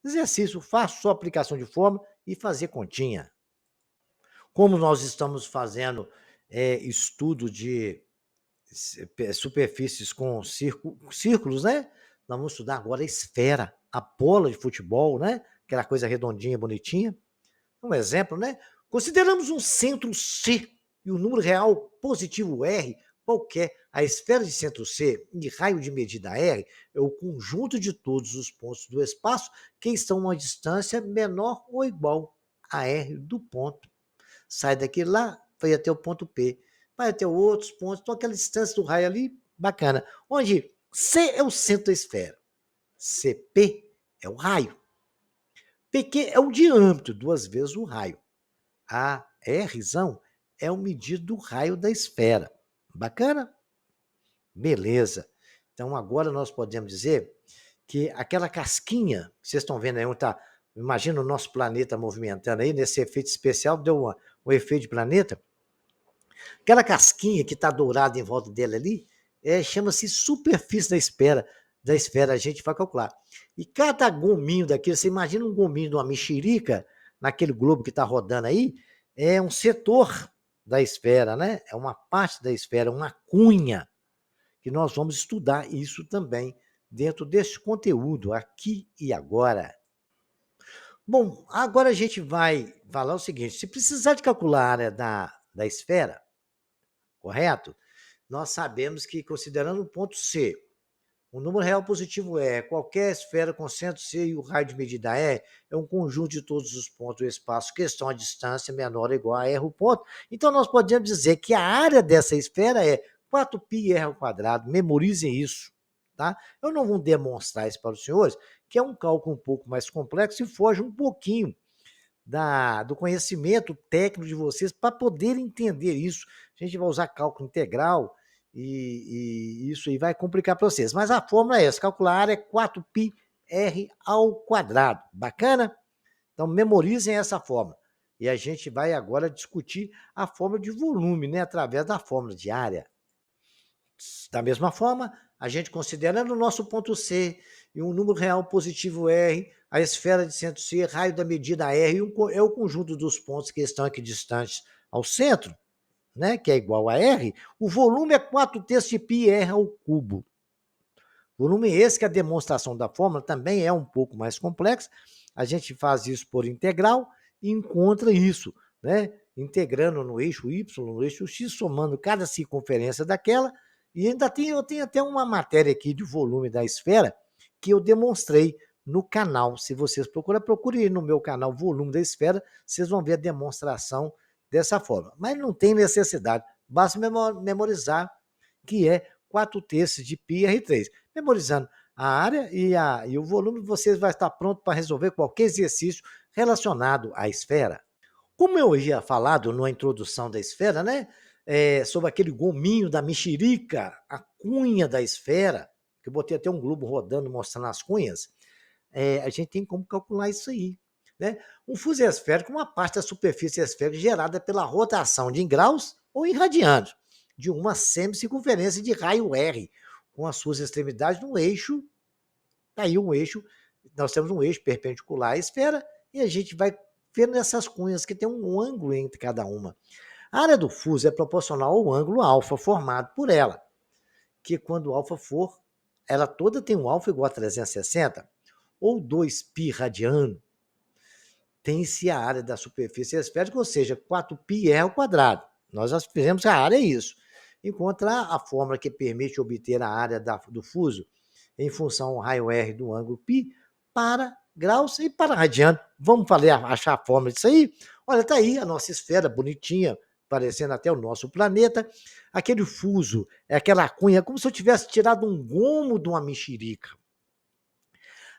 Exercício, faça sua aplicação de fórmula e fazer continha. Como nós estamos fazendo estudo de superfícies com círculos, né? Nós vamos estudar agora a esfera, a bola de futebol, né? Aquela coisa redondinha, bonitinha. Um exemplo, né? Consideramos um centro C e o número real positivo R qualquer. A esfera de centro C e raio de medida R é o conjunto de todos os pontos do espaço que estão a uma distância menor ou igual a R do ponto. Sai daqui lá, vai até o ponto P. Vai até outros pontos. Então, aquela distância do raio ali, bacana. Onde C é o centro da esfera. CP é o raio. PQ é o diâmetro, 2 vezes o raio. A Rzão é o medido do raio da esfera. Bacana? Beleza. Então, agora nós podemos dizer que aquela casquinha, que vocês estão vendo aí, onde tá, imagina o nosso planeta movimentando aí, nesse efeito especial, deu um efeito de planeta. Aquela casquinha que está dourada em volta dele ali, chama-se superfície da esfera, a gente vai calcular. E cada gominho daquilo, você imagina um gominho de uma mexerica, naquele globo que está rodando aí, é um setor da esfera, né? É uma parte da esfera, uma cunha, que nós vamos estudar isso também dentro desse conteúdo, aqui e agora. Bom, agora a gente vai falar o seguinte: se precisar de calcular a área da esfera, correto? Nós sabemos que, considerando o ponto C, o número real positivo qualquer esfera com centro C e o raio de medida é um conjunto de todos os pontos do espaço que estão à distância menor ou igual a R o ponto. Então, nós podemos dizer que a área dessa esfera é 4πr ao quadrado. Memorizem isso, tá? Eu não vou demonstrar isso para os senhores, que é um cálculo um pouco mais complexo e foge um pouquinho do conhecimento técnico de vocês para poder entender isso. A gente vai usar cálculo integral e isso aí vai complicar para vocês. Mas a fórmula é essa: calcular a área é 4πr ao quadrado. Bacana? Então, memorizem essa fórmula. E a gente vai agora discutir a fórmula de volume, né, através da fórmula de área. Da mesma forma, a gente considerando o nosso ponto C e um número real positivo R, a esfera de centro C, raio da medida R, é o conjunto dos pontos que estão aqui distantes ao centro, né, que é igual a R, o volume é 4/3 de πr ao cubo. Volume esse que a demonstração da fórmula também é um pouco mais complexa. A gente faz isso por integral e encontra isso, né, integrando no eixo Y, no eixo X, somando cada circunferência daquela. E eu tenho até uma matéria aqui de volume da esfera que eu demonstrei no canal. Se vocês procurem no meu canal Volume da Esfera, vocês vão ver a demonstração dessa forma. Mas não tem necessidade, basta memorizar que é 4/3 de πr3. Memorizando a área e o volume, você vai estar pronto para resolver qualquer exercício relacionado à esfera. Como eu havia falado na introdução da esfera, né? Sobre aquele gominho da mexerica, a cunha da esfera, que eu botei até um globo rodando mostrando as cunhas, a gente tem como calcular isso aí. Né? Um fuso esférico é uma parte da superfície esférica gerada pela rotação de em graus ou em radianos de uma semicircunferência de raio R, com as suas extremidades no eixo. Aí um eixo, nós temos um eixo perpendicular à esfera e a gente vai vendo essas cunhas que tem um ângulo entre cada uma. A área do fuso é proporcional ao ângulo alfa formado por ela, que quando o alfa for, ela toda tem um alfa igual a 360, ou 2π radiano. Tem-se a área da superfície esférica, ou seja, 4πr ao quadrado. Nós já fizemos a área, é isso. Encontrar a fórmula que permite obter a área do fuso em função ao raio R do ângulo π para graus e para radiano. Vamos achar a fórmula disso aí? Olha, está aí a nossa esfera bonitinha, parecendo até o nosso planeta. Aquele fuso é aquela cunha, como se eu tivesse tirado um gomo de uma mexerica.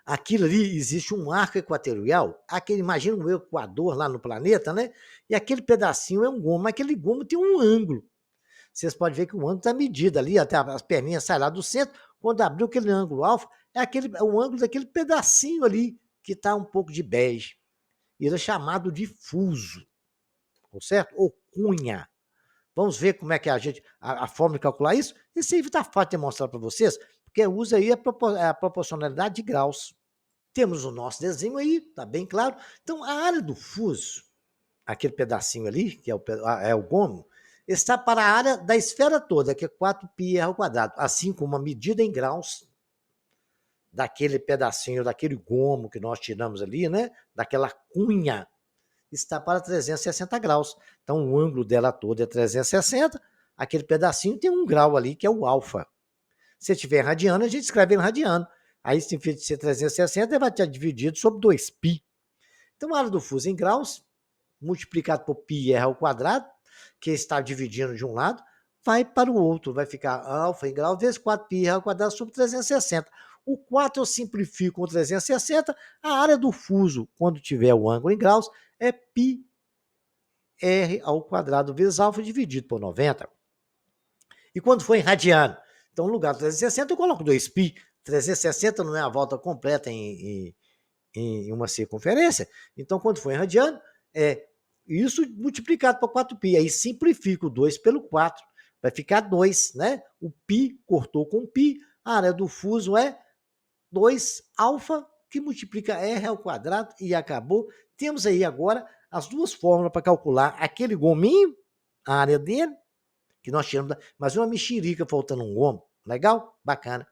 Aquilo ali existe um arco equatorial, imagina um equador lá no planeta, né? E aquele pedacinho é um gomo, mas aquele gomo tem um ângulo. Vocês podem ver que o ângulo está medido ali, até as perninhas saem lá do centro. Quando abriu aquele ângulo alfa, é o ângulo daquele pedacinho ali que está um pouco de bege. Ele é chamado de fuso, certo? Ou cunha. Vamos ver como é que a forma de calcular isso? Isso aí está fácil de mostrar para vocês, porque usa aí a proporcionalidade de graus. Temos o nosso desenho aí, está bem claro. Então, a área do fuso, aquele pedacinho ali, que é o gomo, está para a área da esfera toda, que é 4πr², assim como a medida em graus daquele pedacinho, daquele gomo que nós tiramos ali, né? Daquela cunha, está para 360 graus. Então, o ângulo dela toda é 360, aquele pedacinho tem 1 grau ali, que é o alfa. Se tiver radiano, a gente escreve em radiano. Aí, se em vez de ser 360, ele vai estar dividido sobre 2π. Então, a área do fuso em graus, multiplicado por πr², que está dividindo de um lado, vai para o outro. Vai ficar alfa em grau vezes 4πr² sobre 360. O 4 eu simplifico com 360. A área do fuso, quando tiver o ângulo em graus, é πr² vezes alfa dividido por 90. E quando for em radiano? Então, no lugar de 360, eu coloco 2π. 360 não é a volta completa em uma circunferência. Então, quando for em radiano, é isso multiplicado por 4π. Aí simplifica o 2 pelo 4. Vai ficar 2, né? O π cortou com π. A área do fuso é 2 alfa, que multiplica r² e acabou. Temos aí agora as duas fórmulas para calcular aquele gominho, a área dele, que nós tiramos, mas uma mexerica faltando um gomo. Legal? Bacana.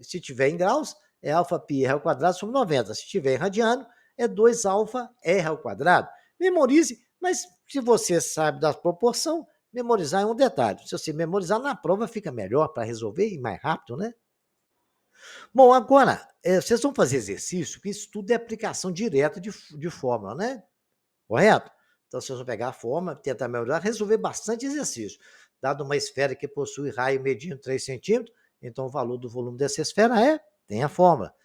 Se tiver em graus, é alfa πr² sobre 90. Se tiver em radiano, é 2 alfa r². Memorize, mas se você sabe da proporção, memorizar é um detalhe. Se você memorizar na prova, fica melhor para resolver e mais rápido, né? Bom, agora, vocês vão fazer exercício, que isso tudo é aplicação direta de fórmula, né? Correto? Então, vocês vão pegar a fórmula, tentar melhorar, resolver bastante exercício. Dado uma esfera que possui raio medindo 3 centímetros, então o valor do volume dessa esfera tem a fórmula.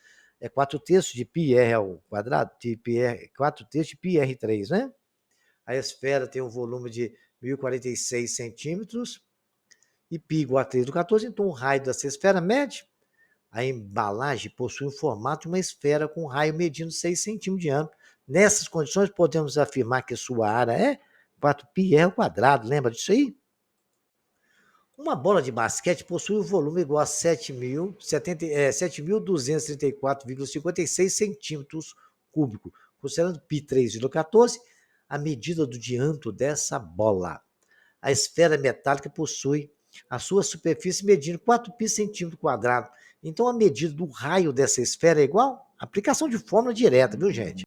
É 4/3 de πr², 4/3 de πr3, né? A esfera tem um volume de 1.046 centímetros e π igual a 3 do 14, então o raio dessa esfera mede. A embalagem possui um formato de uma esfera com raio medindo 6 centímetros de diâmetro. Nessas condições, podemos afirmar que sua área é 4πr². Lembra disso aí? Uma bola de basquete possui um volume igual a 7.234,56 centímetros cúbicos, considerando π 3,14 a medida do diâmetro dessa bola. A esfera metálica possui a sua superfície medindo 4π centímetro quadrado. Então, a medida do raio dessa esfera é igual? Aplicação de fórmula direta, viu, gente?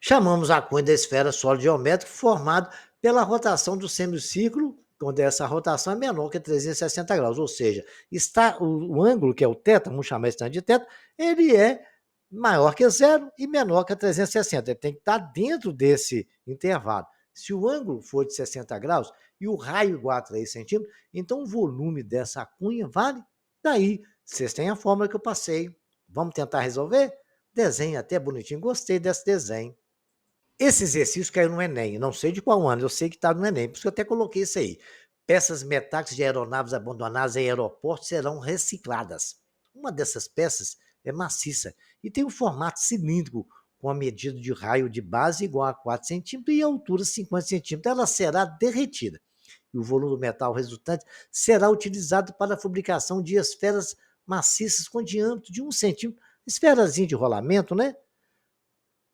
Chamamos a cunha da esfera sólido geométrico formado pela rotação do semicírculo, quando essa rotação é menor que 360 graus, ou seja, está o ângulo, que é o θ, vamos chamar esse de θ, ele é maior que zero e menor que 360. Ele tem que estar dentro desse intervalo. Se o ângulo for de 60 graus e o raio igual a 3 centímetros, então o volume dessa cunha vale daí. Vocês têm a fórmula que eu passei. Vamos tentar resolver? Desenho até bonitinho. Gostei desse desenho. Esse exercício caiu no Enem. Não sei de qual ano, eu sei que está no Enem, por isso que eu até coloquei isso aí. Peças metálicas de aeronaves abandonadas em aeroportos serão recicladas. Uma dessas peças é maciça e tem um formato cilíndrico, com a medida de raio de base igual a 4 centímetros e a altura 50 centímetros. Ela será derretida e o volume do metal resultante será utilizado para a fabricação de esferas maciças com diâmetro de 1 centímetro, esferazinha de rolamento, né?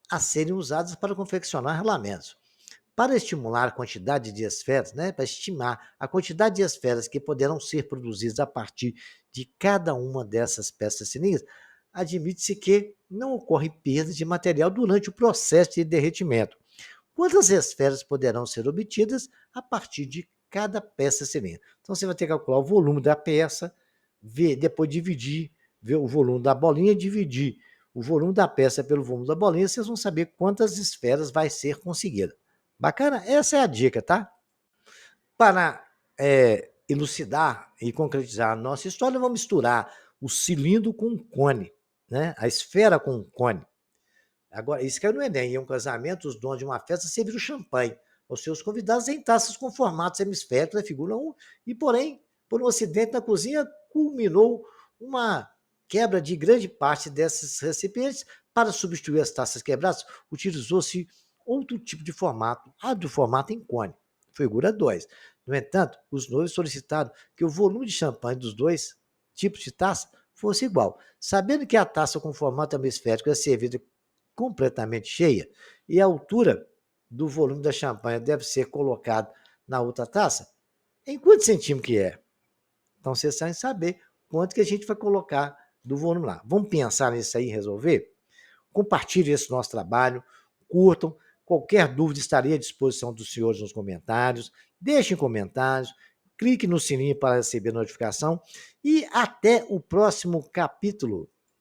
A serem usadas para confeccionar rolamentos. Para estimular a quantidade de esferas, né, para estimar a quantidade de esferas que poderão ser produzidas a partir de cada uma dessas peças cilíndricas, admite-se que não ocorre perda de material durante o processo de derretimento. Quantas esferas poderão ser obtidas a partir de cada peça cilíndrica? Então, você vai ter que calcular o volume da peça, depois dividir, ver o volume da bolinha, dividir o volume da peça pelo volume da bolinha, vocês vão saber quantas esferas vai ser conseguida. Bacana? Essa é a dica, tá? Para elucidar e concretizar a nossa história, vamos misturar o cilindro com o cone, né? A esfera com o cone. Agora, isso que é no Enem, em um casamento, os donos de uma festa serviram champanhe aos seus convidados em taças com formato hemisférico da figura 1, e, porém, por um acidente na cozinha, culminou uma quebra de grande parte desses recipientes. Para substituir as taças quebradas, utilizou-se outro tipo de formato, a do formato em cone, figura 2. No entanto, os noivos solicitaram que o volume de champanhe dos dois tipos de taça fosse igual. Sabendo que a taça com formato hemisférico é servida completamente cheia e a altura do volume da champanhe deve ser colocado na outra taça? Em quantos centímetros que é? Então, vocês sabem saber quanto que a gente vai colocar do volume lá. Vamos pensar nisso aí e resolver? Compartilhe esse nosso trabalho, curtam. Qualquer dúvida estarei à disposição dos senhores nos comentários. Deixem comentários, clique no sininho para receber notificação e até o próximo capítulo.